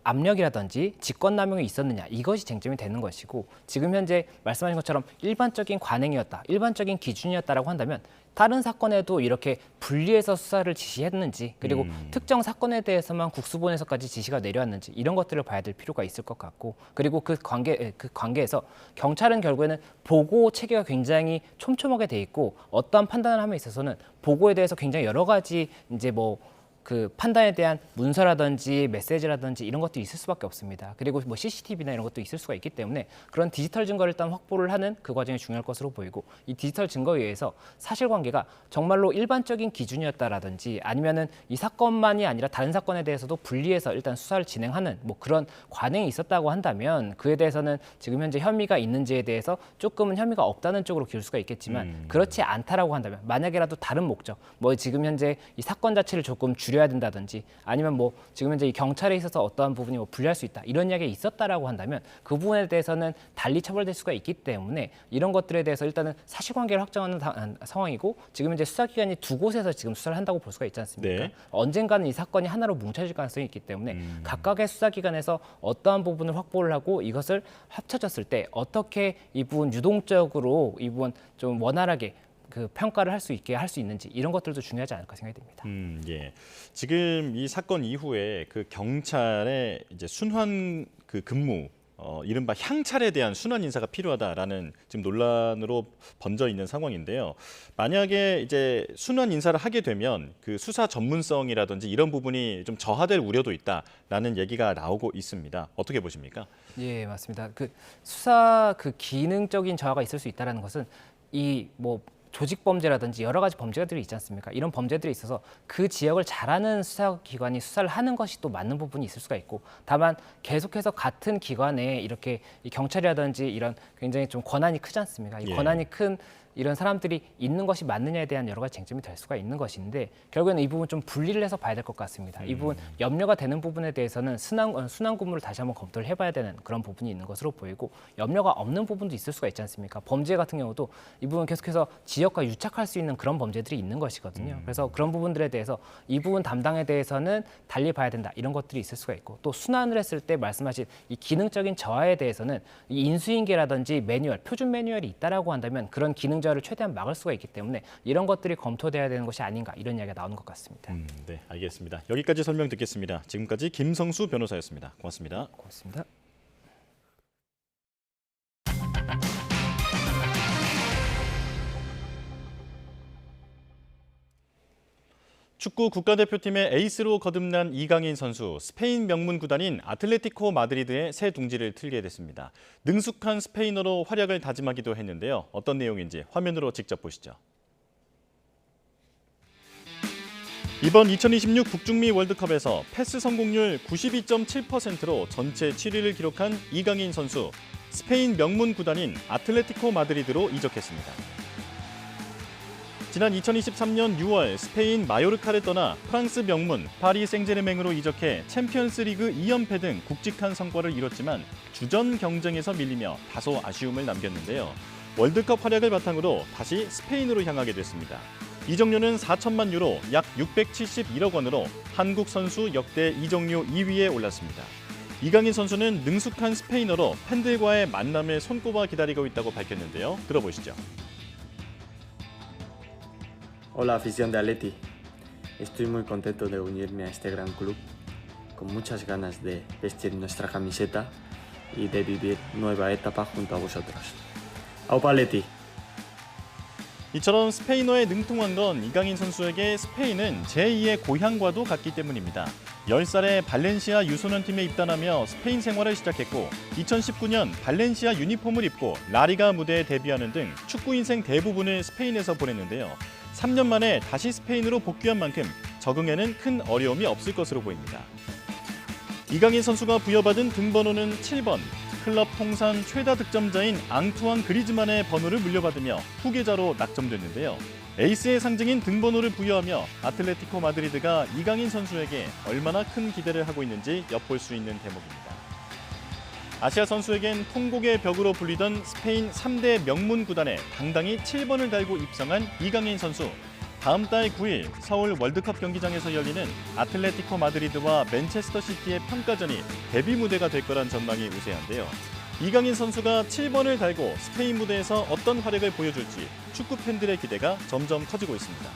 압력이라든지 직권남용이 있었느냐 이것이 쟁점이 되는 것이고 지금 현재 말씀하신 것처럼 일반적인 관행이었다, 일반적인 기준이었다라고 한다면 다른 사건에도 이렇게 분리해서 수사를 지시했는지 그리고 특정 사건에 대해서만 국수본에서까지 지시가 내려왔는지 이런 것들을 봐야 될 필요가 있을 것 같고 그리고 그 관계에서 경찰은 결국에는 보고 체계가 굉장히 촘촘하게 돼 있고 어떠한 판단을 함에 있어서는 보고에 대해서 굉장히 여러 가지 이제 그 판단에 대한 문서라든지 메시지라든지 이런 것도 있을 수밖에 없습니다. 그리고 CCTV나 이런 것도 있을 수가 있기 때문에 그런 디지털 증거를 일단 확보를 하는 그 과정이 중요할 것으로 보이고 이 디지털 증거에 의해서 사실관계가 정말로 일반적인 기준이었다라든지 아니면은 이 사건만이 아니라 다른 사건에 대해서도 분리해서 일단 수사를 진행하는 그런 관행이 있었다고 한다면 그에 대해서는 지금 현재 혐의가 있는지에 대해서 조금은 혐의가 없다는 쪽으로 기울 수가 있겠지만 그렇지 않다라고 한다면 만약에라도 다른 목적 지금 현재 이 사건 자체를 조금 줄여야 된다든지 아니면 지금 현재 이 경찰에 있어서 어떠한 부분이 불리할 수 있다 이런 이야기가 있었다라고 한다면 그 부분에 대해서는 달리 처벌될 수가 있기 때문에 이런 것들에 대해서 일단은 사실관계를 확정하는 상황이고 지금 현재 수사기관이 두 곳에서 지금 수사를 한다고 볼 수가 있지 않습니까? 네. 언젠가는 이 사건이 하나로 뭉쳐질 가능성이 있기 때문에 각각의 수사기관에서 어떠한 부분을 확보를 하고 이것을 합쳐졌을 때 어떻게 이 부분 유동적으로 이 부분 좀 원활하게 그 평가를 할 수 있게 할 수 있는지 이런 것들도 중요하지 않을까 생각이 됩니다. 예. 지금 이 사건 이후에 그 경찰의 이제 순환 그 근무 이른바 향찰에 대한 순환 인사가 필요하다라는 지금 논란으로 번져 있는 상황인데요. 만약에 이제 순환 인사를 하게 되면 그 수사 전문성이라든지 이런 부분이 좀 저하될 우려도 있다라는 얘기가 나오고 있습니다. 어떻게 보십니까? 예, 맞습니다. 그 수사 그 기능적인 저하가 있을 수 있다라는 것은 이 뭐 조직 범죄라든지 여러 가지 범죄들이 있지 않습니까? 이런 범죄들이 있어서 그 지역을 잘하는 수사기관이 수사를 하는 것이 또 맞는 부분이 있을 수가 있고, 다만 계속해서 같은 기관에 이렇게 이 경찰이라든지 이런 굉장히 좀 권한이 크지 않습니까? 이 권한이 큰 이런 사람들이 있는 것이 맞느냐에 대한 여러 가지 쟁점이 될 수가 있는 것인데, 결국에는 이 부분 좀 분리를 해서 봐야 될 것 같습니다. 이 부분 염려가 되는 부분에 대해서는 순환 근무를 다시 한번 검토를 해봐야 되는 그런 부분이 있는 것으로 보이고, 염려가 없는 부분도 있을 수가 있지 않습니까? 범죄 같은 경우도 이 부분 계속해서 지역과 유착할 수 있는 그런 범죄들이 있는 것이거든요. 그래서 그런 부분들에 대해서 이 부분 담당에 대해서는 달리 봐야 된다, 이런 것들이 있을 수가 있고, 또 순환을 했을 때 말씀하신 이 기능적인 저하에 대해서는 이 인수인계라든지 매뉴얼, 표준 매뉴얼이 있다라고 한다면 그런 기능 저하를 최대한 막을 수가 있기 때문에 이런 것들이 검토돼야 되는 것이 아닌가, 이런 이야기가 나오는 것 같습니다. 네, 알겠습니다. 여기까지 설명 듣겠습니다. 지금까지 김성수 변호사였습니다. 고맙습니다. 고맙습니다. 축구 국가대표팀의 에이스로 거듭난 이강인 선수, 스페인 명문 구단인 아틀레티코 마드리드의 새 둥지를 틀게 됐습니다. 능숙한 스페인어로 활약을 다짐하기도 했는데요. 어떤 내용인지 화면으로 직접 보시죠. 이번 2026 북중미 월드컵에서 패스 성공률 92.7%로 전체 7위를 기록한 이강인 선수, 스페인 명문 구단인 아틀레티코 마드리드로 이적했습니다. 지난 2023년 6월 스페인 마요르카를 떠나 프랑스 명문 파리 생제르맹으로 이적해 챔피언스리그 2연패 등 굵직한 성과를 이뤘지만 주전 경쟁에서 밀리며 다소 아쉬움을 남겼는데요. 월드컵 활약을 바탕으로 다시 스페인으로 향하게 됐습니다. 이적료는 4천만 유로, 약 671억 원으로 한국 선수 역대 이적료 2위에 올랐습니다. 이강인 선수는 능숙한 스페인어로 팬들과의 만남을 손꼽아 기다리고 있다고 밝혔는데요. 들어보시죠. Hola afición de Atleti, estoy muy contento de unirme a este gran club, con muchas ganas de vestir nuestra camiseta y de vivir nueva etapa junto a vosotros. ¡Aupa Atleti! 이처럼 스페인어에 능통한 건 이강인 선수에게 스페인은 제2의 고향과도 같기 때문입니다. 10살에 발렌시아 유소년팀에 입단하며 스페인 생활을 시작했고 2019년 발렌시아 유니폼을 입고 라리가 무대에 데뷔하는 등 축구 인생 대부분을 스페인에서 보냈는데요. 3년 만에 다시 스페인으로 복귀한 만큼 적응에는 큰 어려움이 없을 것으로 보입니다. 이강인 선수가 부여받은 등번호는 7번, 클럽 통산 최다 득점자인 앙투안 그리즈만의 번호를 물려받으며 후계자로 낙점됐는데요. 에이스의 상징인 등번호를 부여하며 아틀레티코 마드리드가 이강인 선수에게 얼마나 큰 기대를 하고 있는지 엿볼 수 있는 대목입니다. 아시아 선수에겐 통곡의 벽으로 불리던 스페인 3대 명문 구단에 당당히 7번을 달고 입성한 이강인 선수. 다음 달 9일 서울 월드컵 경기장에서 열리는 아틀레티코 마드리드와 맨체스터 시티의 평가전이 데뷔 무대가 될 거란 전망이 우세한데요. 이강인 선수가 7번을 달고 스페인 무대에서 어떤 활약을 보여줄지 축구 팬들의 기대가 점점 커지고 있습니다.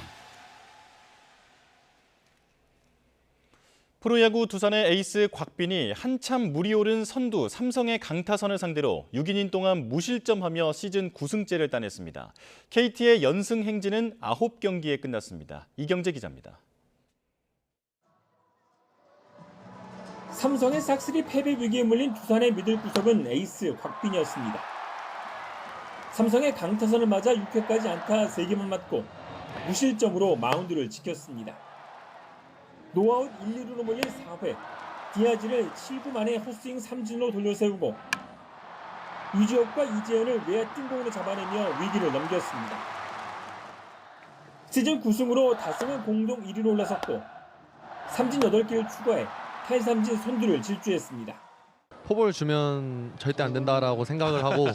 프로야구 두산의 에이스 곽빈이 한참 물이 오른 선두 삼성의 강타선을 상대로 6이닝 동안 무실점하며 시즌 9승째를 따냈습니다. KT의 연승 행진은 9경기에 끝났습니다. 이경재 기자입니다. 삼성의 싹쓸이 패배 위기에 물린 두산의 미들 구석은 에이스 곽빈이었습니다. 삼성의 강타선을 맞아 6회까지 안타 3개만 맞고 무실점으로 마운드를 지켰습니다. 노아웃 1, 2루로 몰린 4회, 디아즈를 7구 만에 헛스윙 3진으로 돌려세우고 유지혁과 이재현을 외야 띵공으로 잡아내며 위기를 넘겼습니다. 시즌 9승으로 다승은 공동 1위로 올라섰고 삼진 8개를 추가해 탈삼진 선두를 질주했습니다. 포볼 주면 절대 안 된다라고 생각을 하고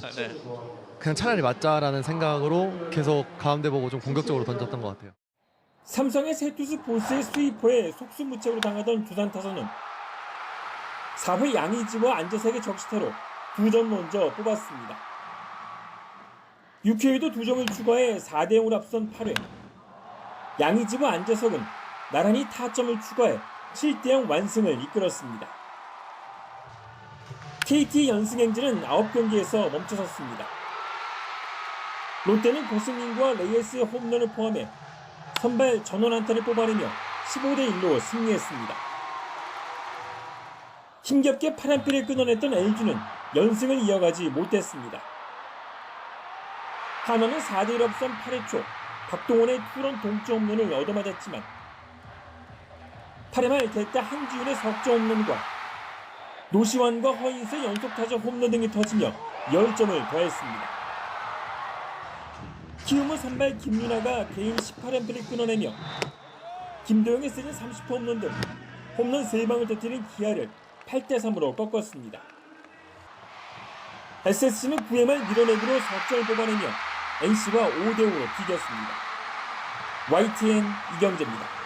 그냥 차라리 맞자라는 생각으로 계속 가운데 보고 좀 공격적으로 던졌던 것 같아요. 삼성의 세 투수 볼스의 스위퍼에 속수무책으로 당하던 두산 타선은 4회 양의지와 안재석의 적시타로 2점 먼저 뽑았습니다. 6회에도 2점을 추가해 4대0으로 앞선 8회. 양의지와 안재석은 나란히 타점을 추가해 7대0 완승을 이끌었습니다. KT의 연승 행진은 9경기에서 멈춰섰습니다. 롯데는 고승민과 레이스의 홈런을 포함해 선발 전원 안타를 뽑아내며 15대1로 승리했습니다. 힘겹게 8연패를 끊어냈던 LG는 연승을 이어가지 못했습니다. 한화는 4대1 앞선 8회 초 박동원의 투런 동점 홈런을 얻어맞았지만 8회 말 대타 한지훈의 석점 홈런과 노시환과 허인수의 연속타자 홈런 등이 터지며 10점을 더했습니다. 키움은 선발 김윤아가 개인 18연패를 끊어내며 김도영의 시즌 30호 홈런 등 홈런 3방을 터뜨린 기아를 8대3으로 꺾었습니다. SSG는 9회 말 밀어내기로 석점을 뽑아내며 NC와 5대5로 비겼습니다. YTN 이경재입니다.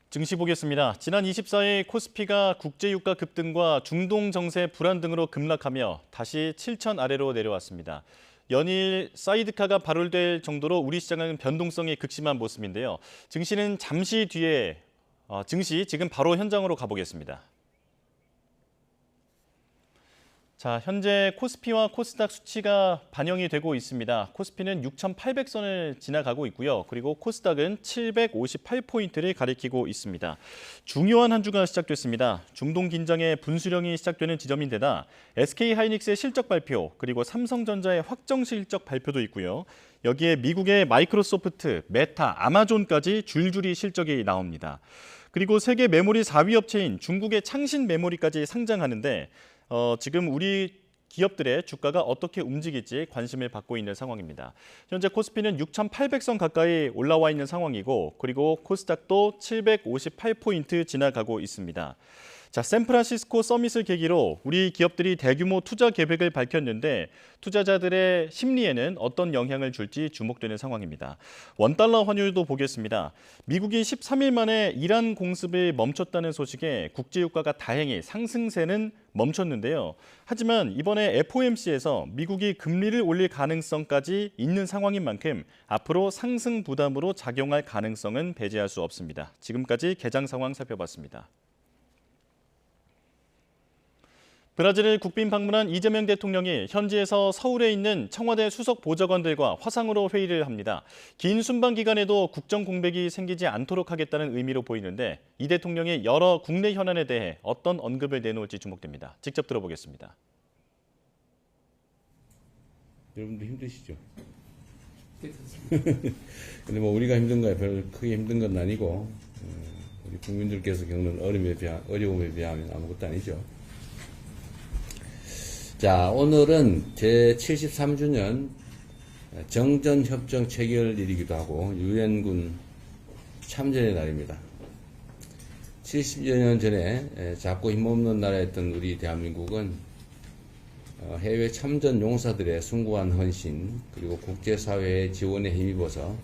증시 보겠습니다. 지난 24일 코스피가 국제유가 급등과 중동 정세 불안 등으로 급락하며 다시 7천 아래로 내려왔습니다. 연일 사이드카가 발효될 정도로 우리 시장은 변동성이 극심한 모습인데요. 증시는 잠시 뒤에 증시 지금 바로 현장으로 가보겠습니다. 자, 현재 코스피와 코스닥 수치가 반영이 되고 있습니다. 코스피는 6,800선을 지나가고 있고요. 그리고 코스닥은 758포인트를 가리키고 있습니다. 중요한 한 주가 시작됐습니다. 중동 긴장의 분수령이 시작되는 지점인데다 SK하이닉스의 실적 발표, 그리고 삼성전자의 확정 실적 발표도 있고요. 여기에 미국의 마이크로소프트, 메타, 아마존까지 줄줄이 실적이 나옵니다. 그리고 세계 메모리 4위 업체인 중국의 창신 메모리까지 상장하는데 지금 우리 기업들의 주가가 어떻게 움직일지 관심을 받고 있는 상황입니다. 현재 코스피는 6,800선 가까이 올라와 있는 상황이고 그리고 코스닥도 758포인트 지나가고 있습니다. 자, 샌프란시스코 서밋을 계기로 우리 기업들이 대규모 투자 계획을 밝혔는데 투자자들의 심리에는 어떤 영향을 줄지 주목되는 상황입니다. 원달러 환율도 보겠습니다. 미국이 13일 만에 이란 공습을 멈췄다는 소식에 국제유가가 다행히 상승세는 멈췄는데요. 하지만 이번에 FOMC에서 미국이 금리를 올릴 가능성까지 있는 상황인 만큼 앞으로 상승 부담으로 작용할 가능성은 배제할 수 없습니다. 지금까지 개장 상황 살펴봤습니다. 브라질을 국빈 방문한 이재명 대통령이 현지에서 서울에 있는 청와대 수석 보좌관들과 화상으로 회의를 합니다. 긴 순방 기간에도 국정 공백이 생기지 않도록 하겠다는 의미로 보이는데 이 대통령이 여러 국내 현안에 대해 어떤 언급을 내놓을지 주목됩니다. 직접 들어보겠습니다. 여러분도 힘드시죠? 근데 뭐 우리가 힘든 거야 별로 크게 힘든 건 아니고 우리 국민들께서 겪는 어려움에 비하면 아무것도 아니죠. 자, 오늘은 제73주년 정전협정 체결일이기도 하고 유엔군 참전의 날입니다. 70여 년 전에 작고 힘없는 나라였던 우리 대한민국은 해외 참전 용사들의 숭고한 헌신 그리고 국제사회의 지원에 힘입어서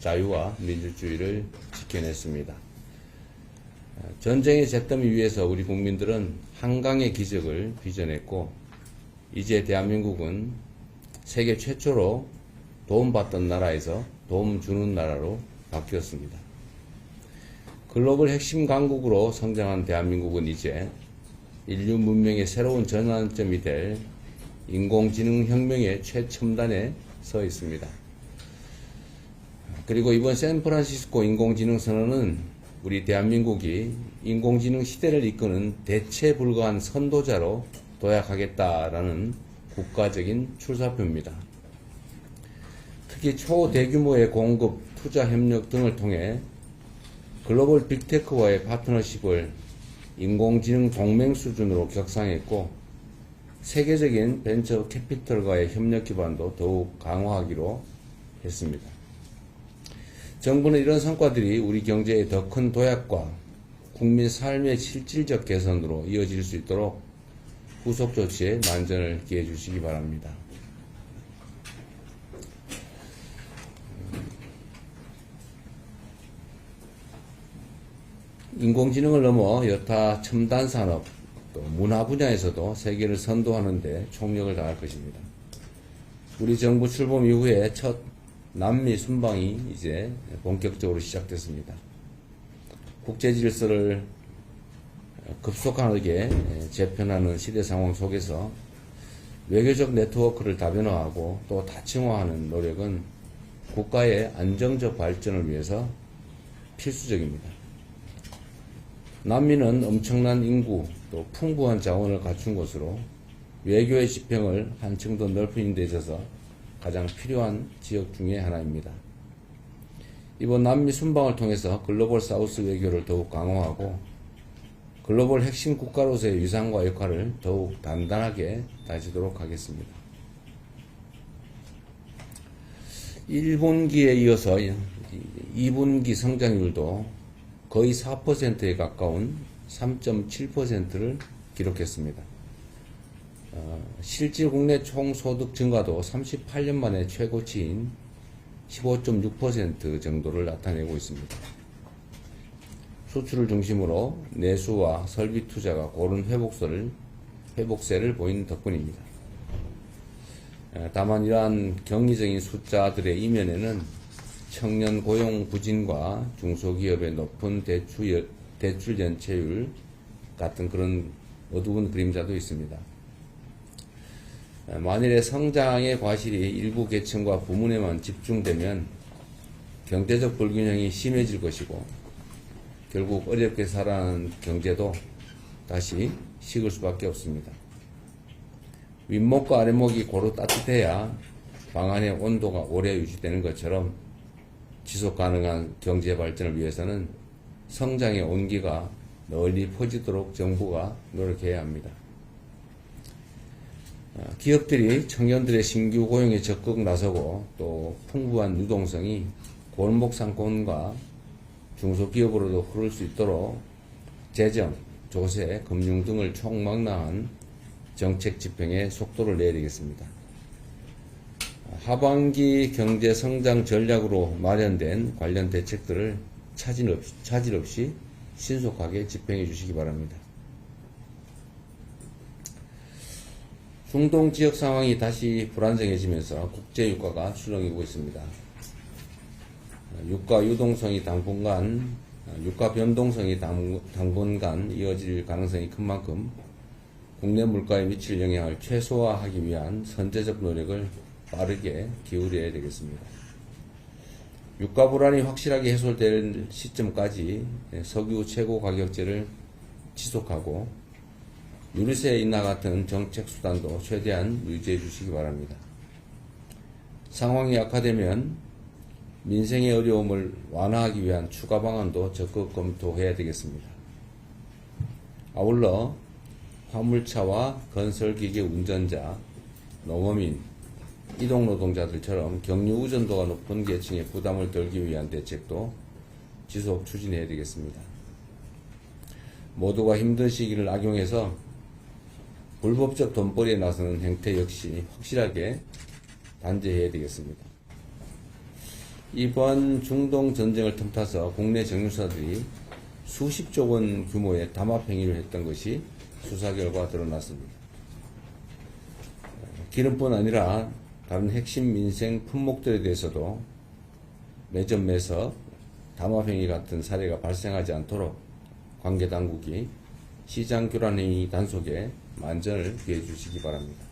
자유와 민주주의를 지켜냈습니다. 전쟁의 잿더미 위에서 우리 국민들은 한강의 기적을 빚어냈고 이제 대한민국은 세계 최초로 도움받던 나라에서 도움 주는 나라로 바뀌었습니다. 글로벌 핵심 강국으로 성장한 대한민국은 이제 인류 문명의 새로운 전환점이 될 인공지능 혁명의 최첨단에 서 있습니다. 그리고 이번 샌프란시스코 인공지능 선언은 우리 대한민국이 인공지능 시대를 이끄는 대체 불가한 선도자로 도약하겠다라는 국가적인 출사표입니다. 특히 초대규모의 공급, 투자 협력 등을 통해 글로벌 빅테크와의 파트너십을 인공지능 동맹 수준으로 격상했고 세계적인 벤처 캐피털과의 협력 기반도 더욱 강화하기로 했습니다. 정부는 이런 성과들이 우리 경제의 더 큰 도약과 국민 삶의 실질적 개선으로 이어질 수 있도록 후속 조치에 만전을 기해 주시기 바랍니다. 인공지능을 넘어 여타 첨단 산업, 또 문화 분야에서도 세계를 선도하는 데 총력을 다할 것입니다. 우리 정부 출범 이후에 첫 남미 순방이 이제 본격적으로 시작됐습니다. 국제 질서를 급속하게 재편하는 시대 상황 속에서 외교적 네트워크를 다변화하고 또 다층화하는 노력은 국가의 안정적 발전을 위해서 필수적입니다. 남미는 엄청난 인구 또 풍부한 자원을 갖춘 곳으로 외교의 지평을 한층 더 넓히는 데 있어서 가장 필요한 지역 중에 하나입니다. 이번 남미 순방을 통해서 글로벌 사우스 외교를 더욱 강화하고 글로벌 핵심 국가로서의 위상과 역할을 더욱 단단하게 다지도록 하겠습니다. 1분기에 이어서 2분기 성장률도 거의 4%에 가까운 3.7%를 기록했습니다. 실질 국내 총소득 증가도 38년 만에 최고치인 15.6% 정도를 나타내고 있습니다. 수출을 중심으로 내수와 설비 투자가 고른 회복세를 보이는 덕분입니다. 다만 이러한 경이적인 숫자들의 이면에는 청년 고용 부진과 중소기업의 높은 대출 연체율 같은 그런 어두운 그림자도 있습니다. 만일에 성장의 과실이 일부 계층과 부문에만 집중되면 경제적 불균형이 심해질 것이고 결국 어렵게 살아가는 경제도 다시 식을 수밖에 없습니다. 윗목과 아랫목이 고루 따뜻해야 방 안의 온도가 오래 유지되는 것처럼 지속 가능한 경제 발전을 위해서는 성장의 온기가 널리 퍼지도록 정부가 노력해야 합니다. 기업들이 청년들의 신규 고용에 적극 나서고 또 풍부한 유동성이 골목 상권과 중소기업으로도 흐를 수 있도록 재정, 조세, 금융 등을 총망라한 정책 집행에 속도를 내야 되겠습니다. 하반기 경제 성장 전략으로 마련된 관련 대책들을 차질 없이 신속하게 집행해 주시기 바랍니다. 중동 지역 상황이 다시 불안정해지면서 국제 유가가 출렁이고 있습니다. 유가 유동성이 유가 변동성이 당분간 이어질 가능성이 큰 만큼 국내 물가에 미칠 영향을 최소화하기 위한 선제적 노력을 빠르게 기울여야 되겠습니다. 유가 불안이 확실하게 해소될 시점까지 석유 최고 가격제를 지속하고 유류세 인하 같은 정책 수단도 최대한 유지해 주시기 바랍니다. 상황이 악화되면 민생의 어려움을 완화하기 위한 추가 방안도 적극 검토해야 되겠습니다. 아울러 화물차와 건설기계 운전자, 농어민, 이동노동자들처럼 경유 의존도가 높은 계층의 부담을 덜기 위한 대책도 지속 추진해야 되겠습니다. 모두가 힘든 시기를 악용해서 불법적 돈벌이에 나서는 행태 역시 확실하게 단죄해야 되겠습니다. 이번 중동 전쟁을 틈타서 국내 정유사들이 수십조 원 규모의 담합행위를 했던 것이 수사 결과 드러났습니다. 기름뿐 아니라 다른 핵심 민생 품목들에 대해서도 매점 매석, 담합행위 같은 사례가 발생하지 않도록 관계당국이 시장 교란행위 단속에 만전을 기해 주시기 바랍니다.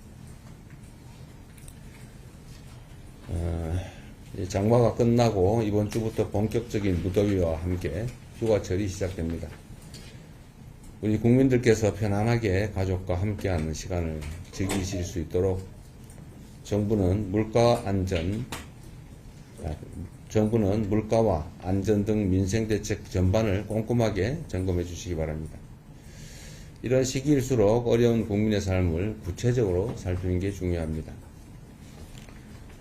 장마가 끝나고 이번 주부터 본격적인 무더위와 함께 휴가철이 시작됩니다. 우리 국민들께서 편안하게 가족과 함께하는 시간을 즐기실 수 있도록 정부는 물가와 안전 등 민생 대책 전반을 꼼꼼하게 점검해 주시기 바랍니다. 이런 시기일수록 어려운 국민의 삶을 구체적으로 살피는 게 중요합니다.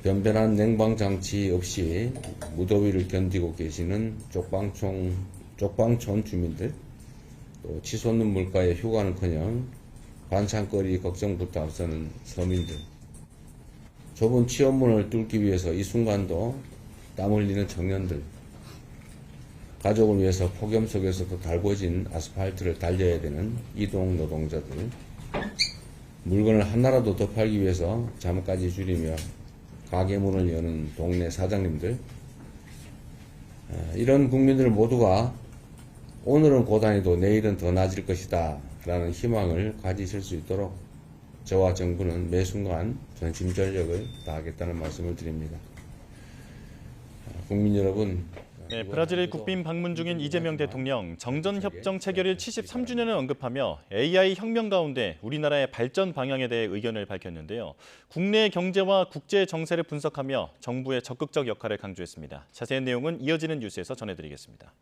변변한 냉방장치 없이 무더위를 견디고 계시는 쪽방촌 주민들, 또 치솟는 물가에 휴가는커녕 반찬거리 걱정부터 앞서는 서민들, 좁은 취업문을 뚫기 위해서 이 순간도 땀 흘리는 청년들, 가족을 위해서 폭염 속에서도 달궈진 아스팔트를 달려야 되는 이동 노동자들, 물건을 하나라도 더 팔기 위해서 잠까지 줄이며 가게 문을 여는 동네 사장님들, 이런 국민들 모두가 오늘은 고단해도 내일은 더 나아질 것이다 라는 희망을 가지실 수 있도록 저와 정부는 매 순간 전심전력을 다하겠다는 말씀을 드립니다. 국민 여러분, 네, 브라질의 국빈 방문 중인 이재명 대통령 정전협정 체결일 73주년을 언급하며 AI 혁명 가운데 우리나라의 발전 방향에 대해 의견을 밝혔는데요. 국내 경제와 국제 정세를 분석하며 정부의 적극적 역할을 강조했습니다. 자세한 내용은 이어지는 뉴스에서 전해드리겠습니다.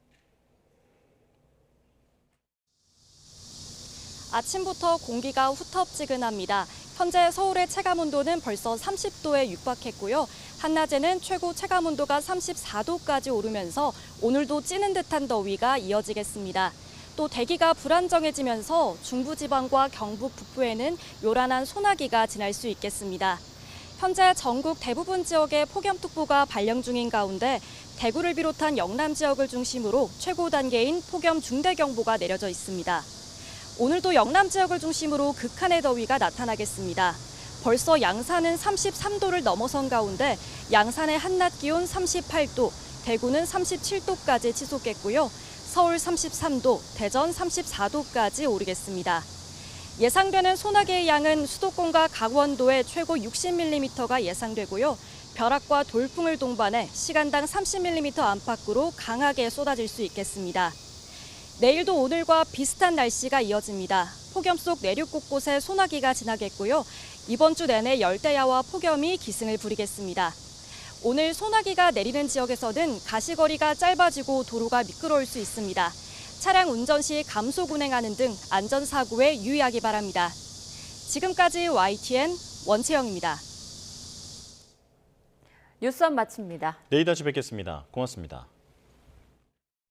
아침부터 공기가 후텁지근합니다. 현재 서울의 체감온도는 벌써 30도에 육박했고요. 한낮에는 최고 체감온도가 34도까지 오르면서 오늘도 찌는 듯한 더위가 이어지겠습니다. 또 대기가 불안정해지면서 중부지방과 경북 북부에는 요란한 소나기가 지날 수 있겠습니다. 현재 전국 대부분 지역에 폭염특보가 발령 중인 가운데 대구를 비롯한 영남 지역을 중심으로 최고 단계인 폭염 중대경보가 내려져 있습니다. 오늘도 영남 지역을 중심으로 극한의 더위가 나타나겠습니다. 벌써 양산은 33도를 넘어선 가운데 양산의 한낮 기온 38도, 대구는 37도까지 치솟겠고요. 서울 33도, 대전 34도까지 오르겠습니다. 예상되는 소나기의 양은 수도권과 강원도에 최고 60mm가 예상되고요. 벼락과 돌풍을 동반해 시간당 30mm 안팎으로 강하게 쏟아질 수 있겠습니다. 내일도 오늘과 비슷한 날씨가 이어집니다. 폭염 속 내륙 곳곳에 소나기가 지나겠고요. 이번 주 내내 열대야와 폭염이 기승을 부리겠습니다. 오늘 소나기가 내리는 지역에서는 가시거리가 짧아지고 도로가 미끄러울 수 있습니다. 차량 운전 시 감속 운행하는 등 안전사고에 유의하기 바랍니다. 지금까지 YTN 원채영입니다. 뉴스원 마칩니다. 내일 다시 뵙겠습니다. 고맙습니다.